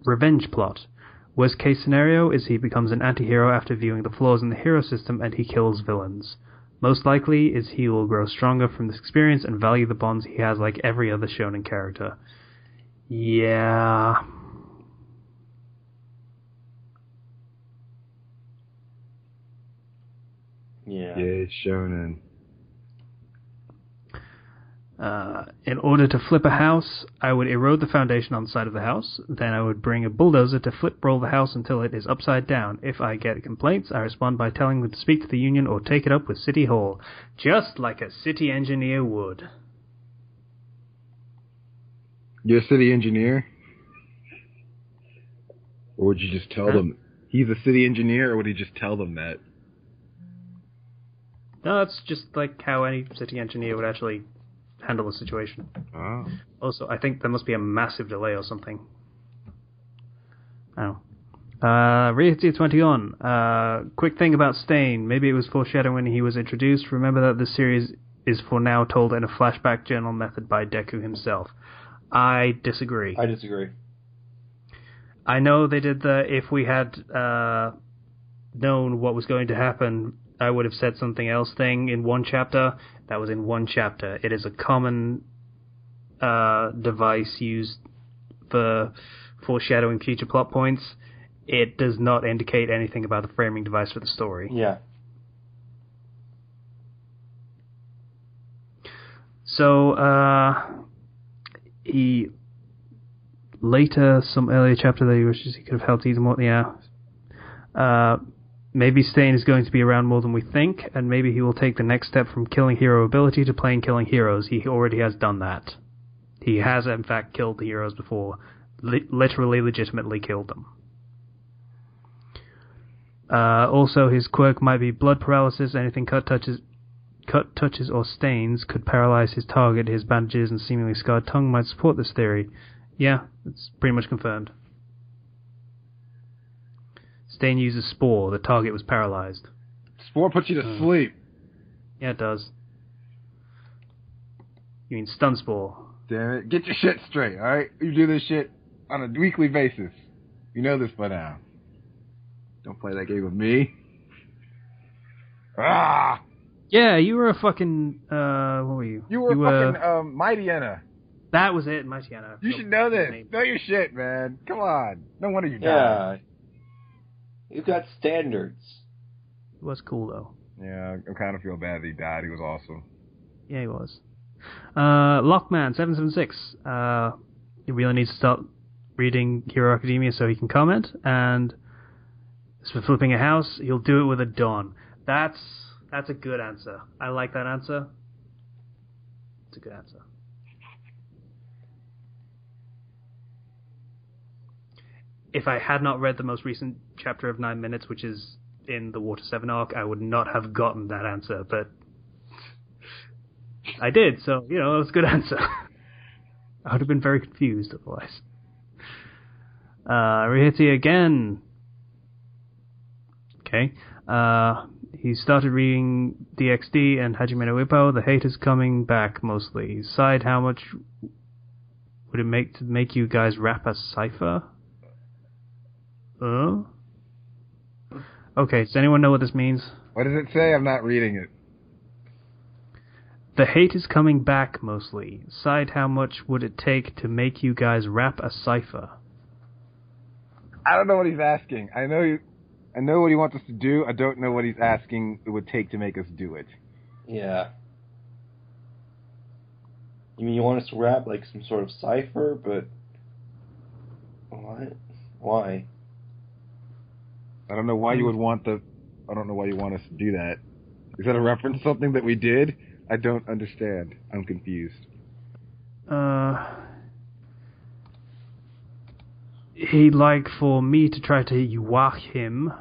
revenge plot. Worst case scenario is he becomes an anti-hero after viewing the flaws in the hero system and he kills villains. Most likely is he will grow stronger from this experience and value the bonds he has like every other shonen character. Yeah... Yeah. Yeah, shonen. In order to flip a house, I would erode the foundation on the side of the house. Then I would bring a bulldozer to flip-roll the house until it is upside down. If I get complaints, I respond by telling them to speak to the union or take it up with City Hall. Just like a city engineer would. You're a city engineer? Or would you just tell them he's a city engineer, or would he just tell them that? No, it's just like how any city engineer would actually handle the situation. Oh. Also, I think there must be a massive delay or something. Oh. Reality 21. Quick thing about Stain. Maybe it was foreshadowing when he was introduced. Remember that this series is for now told in a flashback journal method by Deku himself. I disagree. I know they did the, if we had known what was going to happen, I would have said something else thing in one chapter. That was in one chapter. It is a common device used for foreshadowing future plot points. It does not indicate anything about the framing device for the story. Yeah. So, he later, some earlier chapter that he wishes he could have helped either more. Yeah. Maybe Stain is going to be around more than we think, and maybe he will take the next step from killing hero ability to playing killing heroes. He already has done that. He has, in fact, killed the heroes before. Literally, legitimately killed them. Also, his quirk might be blood paralysis. Anything cut touches or stains could paralyze his target. His bandages and seemingly scarred tongue might support this theory. Yeah, it's pretty much confirmed. Stain uses Spore. The target was paralyzed. Spore puts you to sleep. Yeah, it does. You mean Stun Spore. Damn it. Get your shit straight, alright? You do this shit on a weekly basis. You know this by now. Don't play that game with me. Ah! Yeah, you were a fucking, what were you? You were fucking, Mighty Anna. That was it, Mighty Anna. You should know this. Know your shit, man. Come on. No wonder you died. Yeah. You've got standards. It was cool, though. Yeah, I kind of feel bad that he died. He was awesome. Yeah, he was. Lockman776. He really needs to start reading Hero Academia so he can comment. And as for flipping a house, he'll do it with a Dawn. That's a good answer. I like that answer. It's a good answer. If I had not read the most recent chapter of 9 Minutes, which is in the Water 7 arc, I would not have gotten that answer, but I did, so, it was a good answer. I would have been very confused otherwise. Rihiti again. Okay. He started reading DxD and Hajime no Ippo. The hate is coming back, mostly. He sighed, how much would it make to make you guys rap a cipher? Okay, does anyone know what this means? What does it say? I'm not reading it. The hate is coming back, mostly. Sighed, how much would it take to make you guys rap a cipher? I don't know what he's asking. I know what he wants us to do. I don't know what he's asking it would take to make us do it. Yeah. You mean you want us to rap like some sort of cipher, but... What? Why? I don't know why you would want I don't know why you want us to do that. Is that a reference to something that we did? I don't understand. I'm confused. He'd like for me to try to yuwach him.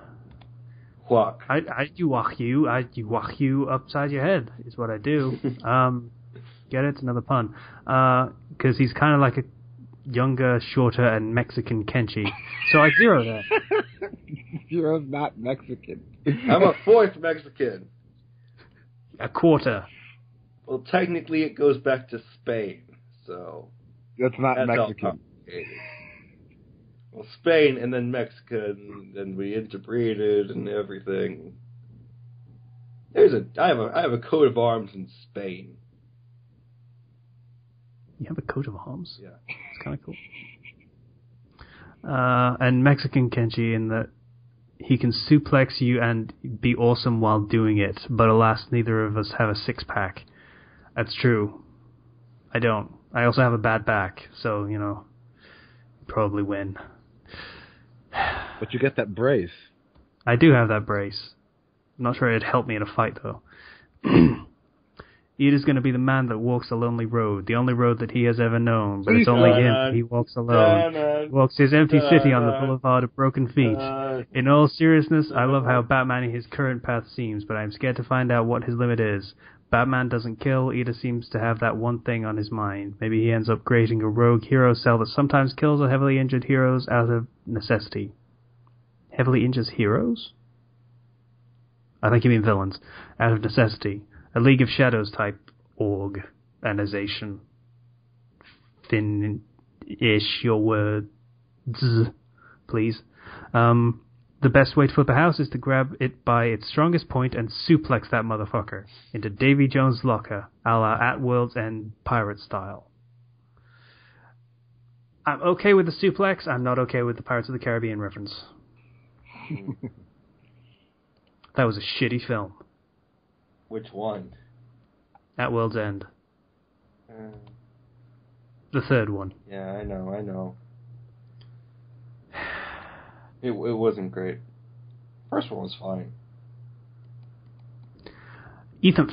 What? I yuwach you upside your head, is what I do. Get it? It's another pun. Because he's kind of like a younger, shorter, and Mexican Kenshi. So I zero there. Zero's not Mexican. I'm a fourth Mexican. A quarter. Well, technically it goes back to Spain, so... That's not Mexican. Well, Spain and then Mexican, and we interbreeded and everything. I have a coat of arms in Spain. You have a coat of arms? Yeah. It's kind of cool. And Mexican Kenshi in that He can suplex you and be awesome while doing it, but alas, neither of us have a six-pack. That's true. I don't. I also have a bad back, so, probably win. But you get that brace. I do have that brace. I'm not sure it'd help me in a fight, though. Ida's going to be the man that walks a lonely road, the only road that he has ever known, but it's only him. He walks alone. He walks his empty city on the boulevard of broken feet. In all seriousness, I love how Batman his current path seems, but I'm scared to find out what his limit is. Batman doesn't kill. Ida seems to have that one thing on his mind. Maybe he ends up creating a rogue hero cell that sometimes kills heavily injured heroes out of necessity. Heavily injures heroes? I think you mean villains. Out of necessity. A League of Shadows type organization. Thin-ish your words, please. The best way to flip a house is to grab it by its strongest point and suplex that motherfucker into Davy Jones' locker, a la At-World's End pirate style. I'm okay with the suplex. I'm not okay with the Pirates of the Caribbean reference. That was a shitty film. Which one? At World's End. The third one. Yeah, I know. It wasn't great. First one was fine. Ethan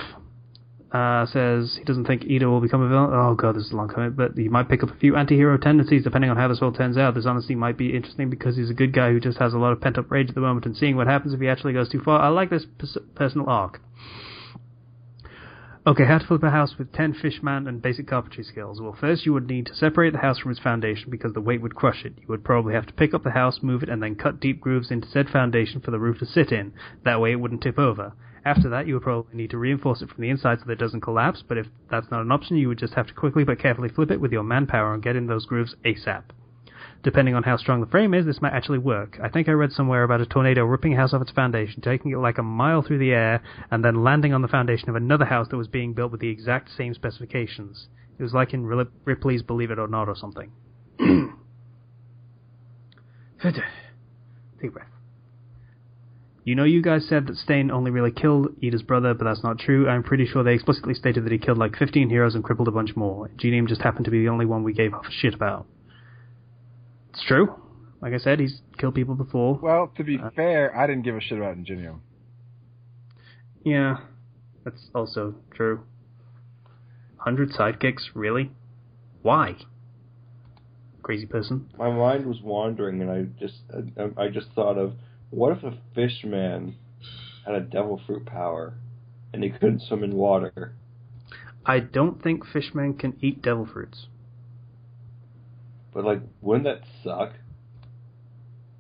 says he doesn't think Ida will become a villain. Oh god, this is a long comment, but he might pick up a few anti-hero tendencies depending on how this all turns out. This honestly might be interesting because he's a good guy who just has a lot of pent-up rage at the moment, and seeing what happens if he actually goes too far. I like this personal arc. Okay, how to flip a house with 10 fishman and basic carpentry skills. Well, first you would need to separate the house from its foundation because the weight would crush it. You would probably have to pick up the house, move it, and then cut deep grooves into said foundation for the roof to sit in. That way it wouldn't tip over. After that, you would probably need to reinforce it from the inside so that it doesn't collapse, but if that's not an option, you would just have to quickly but carefully flip it with your manpower and get in those grooves ASAP. Depending on how strong the frame is, this might actually work. I think I read somewhere about a tornado ripping a house off its foundation, taking it like a mile through the air, and then landing on the foundation of another house that was being built with the exact same specifications. It was like in Ripley's Believe It or Not or something. Take a breath. You guys said that Stain only really killed Ida's brother, but that's not true. I'm pretty sure they explicitly stated that he killed like 15 heroes and crippled a bunch more. Genium just happened to be the only one we gave off a shit about. It's true. Like I said, he's killed people before. Well, to be fair, I didn't give a shit about Ingenium. Yeah, that's also true. 100 sidekicks? Really? Why? Crazy person. My mind was wandering, and I just thought of, what if a fishman had a devil fruit power, and he couldn't swim in water? I don't think fishmen can eat devil fruits. But, wouldn't that suck?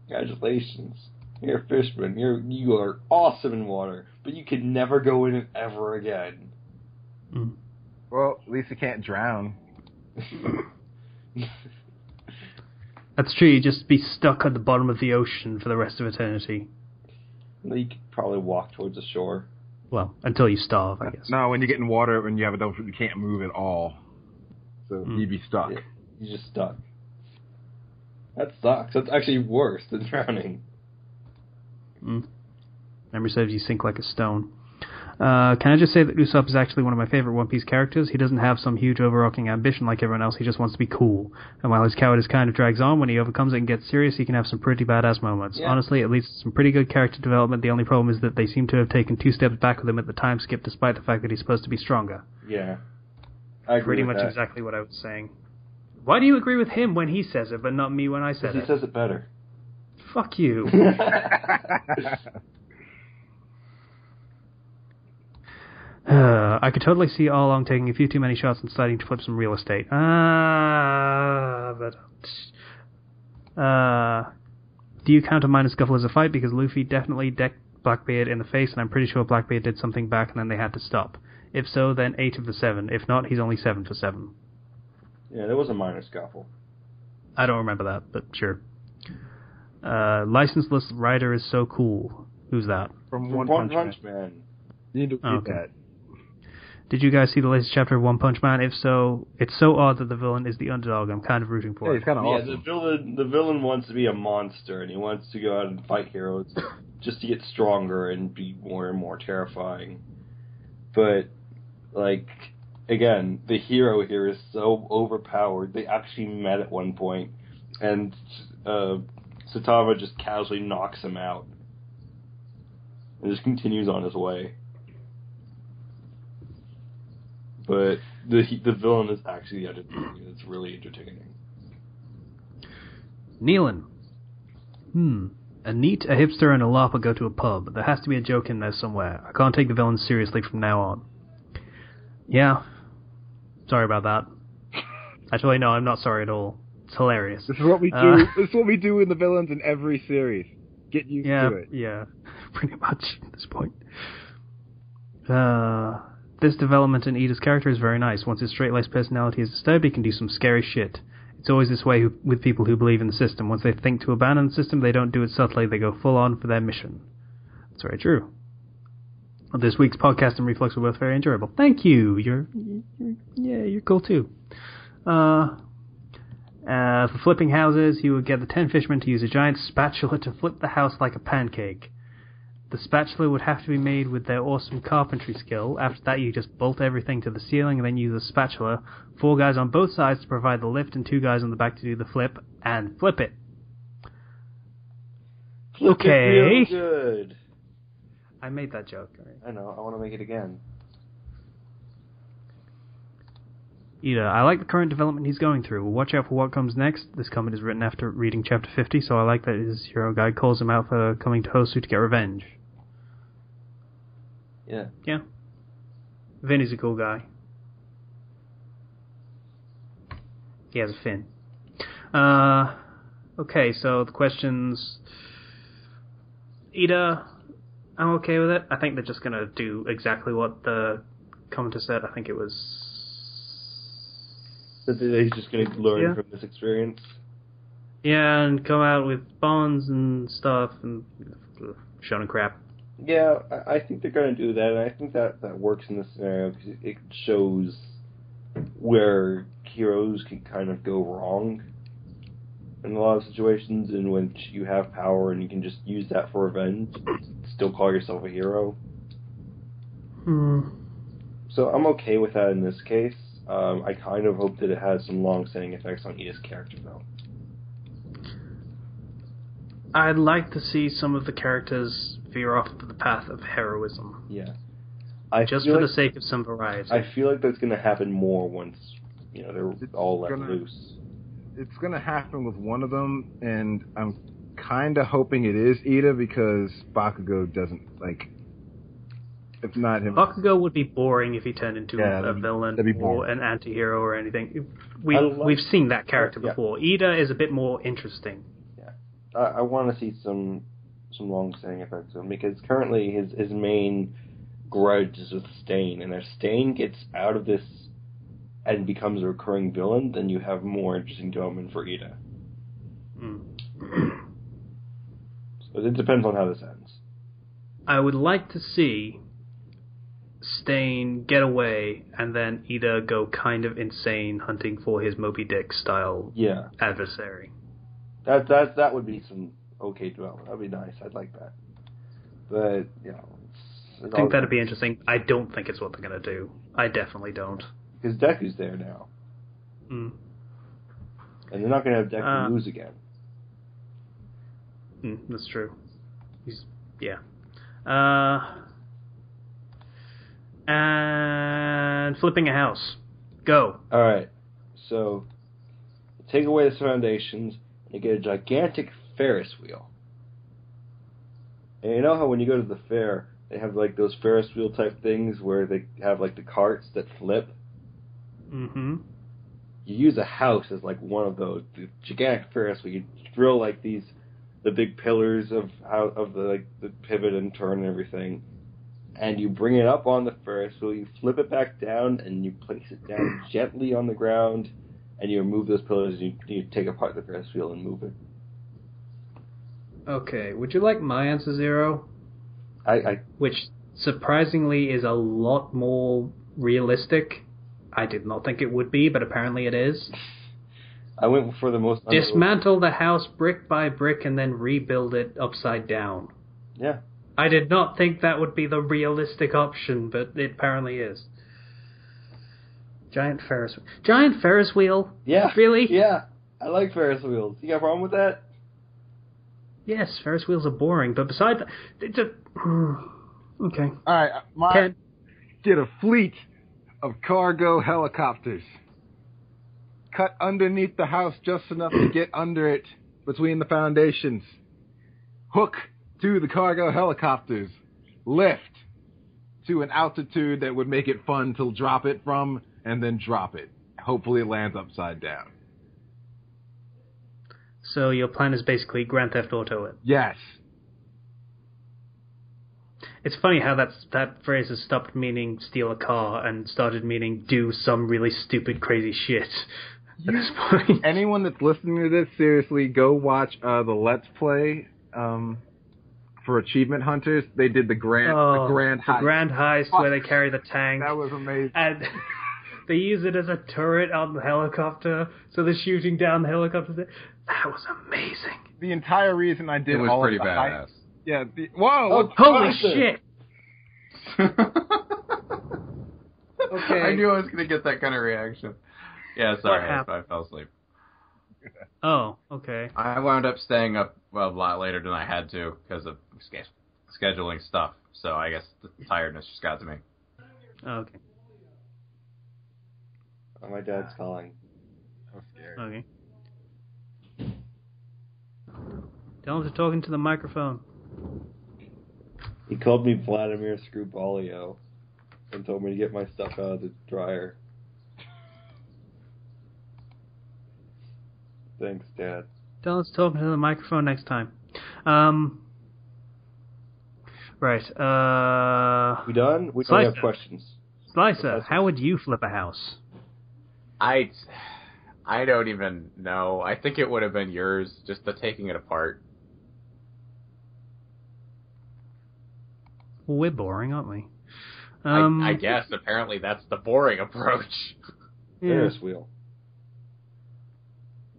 Congratulations. You're a fishman. You are awesome in water, but you can never go in it ever again. Mm. Well, at least you can't drown. That's true. You'd just be stuck at the bottom of the ocean for the rest of eternity. You could probably walk towards the shore. Well, until you starve, I guess. No, when you get in water, when you have a devil fruit, you can't move at all. So you'd be stuck. Yeah, you're just stuck. That sucks. That's actually worse than drowning. Memory serves you sink like a stone. Can I just say that Usopp is actually one of my favorite One Piece characters? He doesn't have some huge overarching ambition like everyone else. He just wants to be cool. And while his cowardice kind of drags on, when he overcomes it and gets serious, he can have some pretty badass moments. Yeah. Honestly, it leads to some pretty good character development. The only problem is that they seem to have taken 2 steps back with him at the time skip, despite the fact that he's supposed to be stronger. Yeah. I agree pretty with much that. Exactly what I was saying. Why do you agree with him when he says it, but not me when I said it? He says it better. Fuck you. I could totally see Arlong taking a few too many shots and deciding to flip some real estate. Do you count a minor scuffle as a fight? Because Luffy definitely decked Blackbeard in the face, and I'm pretty sure Blackbeard did something back and then they had to stop. If so, then 8 of the 7. If not, he's only 7 for 7. Yeah, there was a minor scuffle. I don't remember that, but sure. Licenseless Rider is so cool. Who's that? From One Punch Man. You need to read that. Did you guys see the latest chapter of One Punch Man? If so, it's so odd that the villain is the underdog. I'm kind of rooting for it. He's kind of awesome. The villain wants to be a monster, and he wants to go out and fight heroes just to get stronger and be more and more terrifying. But, like, again, the hero here is so overpowered. They actually met at one point, and Satava just casually knocks him out and just continues on his way. But the villain is actually entertaining. It's really entertaining. Nealon. A neat, a hipster, and a LARPer go to a pub. There has to be a joke in there somewhere. I can't take the villain seriously from now on. Yeah. Sorry about that. Actually, no, I'm not sorry at all. It's hilarious. This is what we do. This is what we do in the villains in every series. Get used to it. Yeah, pretty much at this point. This development in Ida's character is very nice. Once his straight-laced personality is disturbed, he can do some scary shit. It's always this way with people who believe in the system. Once they think to abandon the system, they don't do it subtly. They go full-on for their mission. That's very true. This week's podcast and Reflux were both very enjoyable. Thank you. You're cool too. For flipping houses, he would get the 10 fishermen to use a giant spatula to flip the house like a pancake. The spatula would have to be made with their awesome carpentry skill. After that, you just bolt everything to the ceiling and then use a spatula. 4 guys on both sides to provide the lift and 2 guys on the back to do the flip. And flip it. Flip it real good. I made that joke. Right? I know. I want to make it again. Ida, I like the current development he's going through. We'll watch out for what comes next. This comment is written after reading chapter 50, so I like that his hero guide calls him out for coming to Hosu to get revenge. Yeah. Yeah. Vinny's a cool guy. He has a fin. Okay, so the questions... Ida, I'm okay with it. I think they're just going to do exactly what the commenter said. I think it was... That he's just going to learn from this experience? Yeah, and come out with bonds and stuff and shonen crap. Yeah, I think they're going to do that, and I think that works in this scenario because it shows where heroes can kind of go wrong in a lot of situations in which you have power and you can just use that for revenge, still call yourself a hero. So I'm okay with that in this case. I kind of hope that it has some long-standing effects on Ida's character, though. I'd like to see some of the characters veer off the path of heroism. Yeah. Just for the sake of some variety. I feel like that's going to happen more once, they're all let loose. It's going to happen with one of them, and I'm kind of hoping it is Ida because Bakugo doesn't, if not him... Bakugo would be boring if he turned into a villain or an anti-hero or anything. We've seen that character before. Ida is a bit more interesting. Yeah. I want to see some long-standing effects of him, because currently his main grudge is with Stain, and if Stain gets out of this and becomes a recurring villain, then you have more interesting development for Ida. So it depends on how this ends. I would like to see Stain get away and then Ida go kind of insane hunting for his Moby Dick style adversary. That would be some okay development. That'd be nice. I'd like that. But, I think that'd be interesting. I don't think it's what they're going to do. I definitely don't. Because Deku's there now. And they're not going to have Deku lose again. That's true. And flipping a house. Go. Alright. So, take away the foundations, and you get a gigantic Ferris wheel. And you know how when you go to the fair, they have those Ferris wheel type things where they have the carts that flip? Mm-hmm. You use a house as one of those. The gigantic Ferris wheel. You drill the big pillars of the pivot and turn and everything. And you bring it up on the Ferris wheel, you flip it back down, and you place it down gently on the ground, and you remove those pillars, and you take apart the Ferris wheel and move it. Okay, would you like my answer, Zero? I Which surprisingly is a lot more realistic. I did not think it would be, but apparently it is. I went for the most... Dismantle the house brick by brick and then rebuild it upside down. Yeah. I did not think that would be the realistic option, but it apparently is. Giant Ferris wheel? Yeah. Really? Yeah. I like Ferris wheels. You got a problem with that? Yes, Ferris wheels are boring, but besides that, it just... Okay. Alright, Ken? Get a fleet of cargo helicopters. Cut underneath the house just enough to get under it between the foundations. Hook to the cargo helicopters. Lift to an altitude that would make it fun to drop it from, and then drop it. Hopefully it lands upside down. So your plan is basically Grand Theft Auto it. Yes. It's funny how that phrase has stopped meaning steal a car and started meaning do some really stupid, crazy shit at this point. Anyone that's listening to this, seriously, go watch the Let's Play for Achievement Hunters. They did the Grand Heist. The Grand Heist where they carry the tank. That was amazing. And they use it as a turret on the helicopter, so they're shooting down the helicopter. That was amazing. The entire reason I did it was all pretty of the badass. Yeah. Whoa! Holy shit! Okay. I knew I was going to get that kind of reaction. Yeah, sorry, I fell asleep. Oh, okay. I wound up staying up a lot later than I had to because of scheduling stuff. So I guess the tiredness just got to me. Okay. Oh, my dad's calling. I'm scared. Okay. Tell him to talk into the microphone. He called me Vladimir Scrupolio and told me to get my stuff out of the dryer. Thanks, Dad. Tell him to talk into the microphone next time. Right. We done? We don't have questions. Slicer, how would you flip a house? I don't even know. I think it would have been yours, just the taking it apart. Well, we're boring, aren't we? I guess. Apparently that's the boring approach. Yeah. Ferris wheel.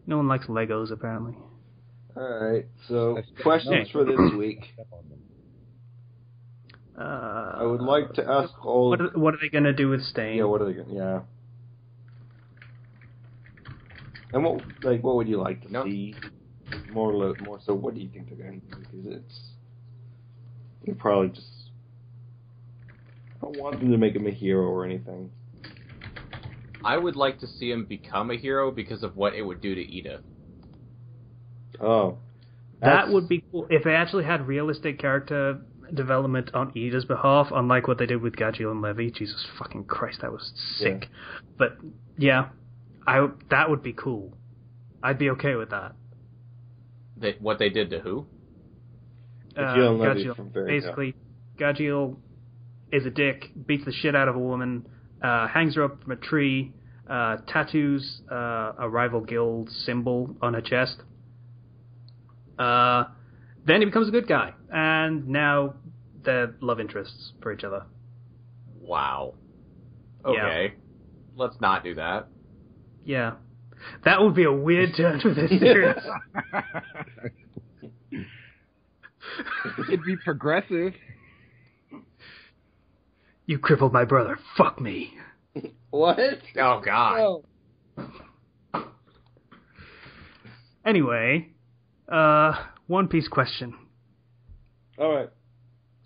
No one likes Legos, apparently. Alright, so questions for this week. I would like to ask all... What are they going to do with Stain? Yeah, what are they going to... Yeah. And what would you like to see? More so, what do you think they're going to do? Because you probably just... I don't want them to make him a hero or anything. I would like to see him become a hero because of what it would do to Ida. Oh. That would be cool. If they actually had realistic character development on Ida's behalf, unlike what they did with Gadget and Levy. Jesus fucking Christ, that was sick. Yeah. But, yeah, that would be cool. I'd be okay with that. What they did to who? Gadget. Basically, Gadget is a dick, beats the shit out of a woman, hangs her up from a tree, tattoos a rival guild symbol on her chest. Then he becomes a good guy, and now they're love interests for each other. Wow. Okay. Yeah. Let's not do that. Yeah. That would be a weird turn for this series. It'd be progressive. You crippled my brother. Fuck me. What? Oh, God. Oh. Anyway, One Piece question. All right.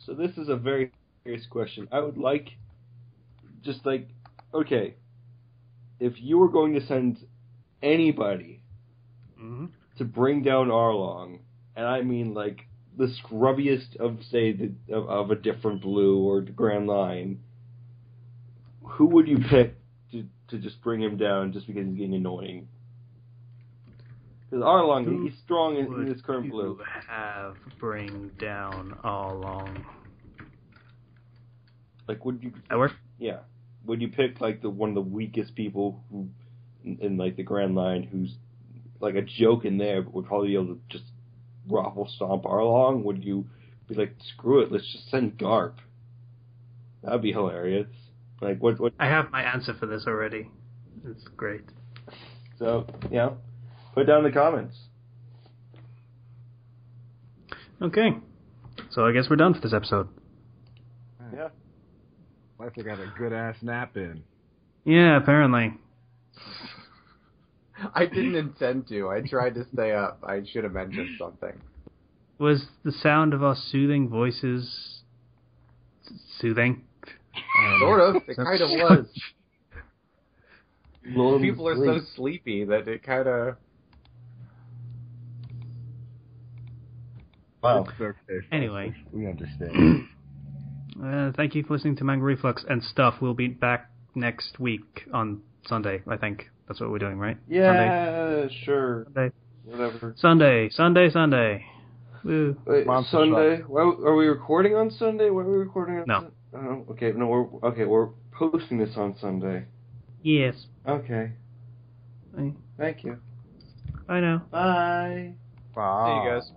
So this is a very serious question. I would like, okay, if you were going to send anybody to bring down Arlong, and I mean like the scrubbiest of, say, of a different blue or the Grand Line, who would you pick to just bring him down just because he's getting annoying? Because Arlong, he's strong in his current blue. Have bring down Arlong. Like, would you... That work? Yeah. Would you pick, like, one of the weakest people who, in like, the Grand Line, who's, like, a joke in there, but would probably be able to just ruffle stomp Arlong? Would you be like, screw it, let's just send Garp? That'd be hilarious. Like, what? I have my answer for this already. It's great. So, put it down in the comments. Okay. So I guess we're done for this episode. Yeah. Lester got a good ass nap in. Yeah, apparently. I didn't intend to. I tried to stay up. I should have mentioned something. Was the sound of our soothing voices soothing? Sort of. It kind of was. Lull 'em to People are so sleep. sleepy that it kind of... Wow. It's okay. Anyway. We understand. Thank you for listening to Manga Reflux and stuff. We'll be back next week on Sunday, I think. That's what we're doing, right? Yeah, sure. Sunday. Whatever. Sunday. Woo. Wait, Monster Sunday? Are we recording on Sunday? When are we recording on No. Sunday? Oh, okay. No, we're posting this on Sunday. Yes. Okay. I Thank you. know. Bye. Bye. See you guys.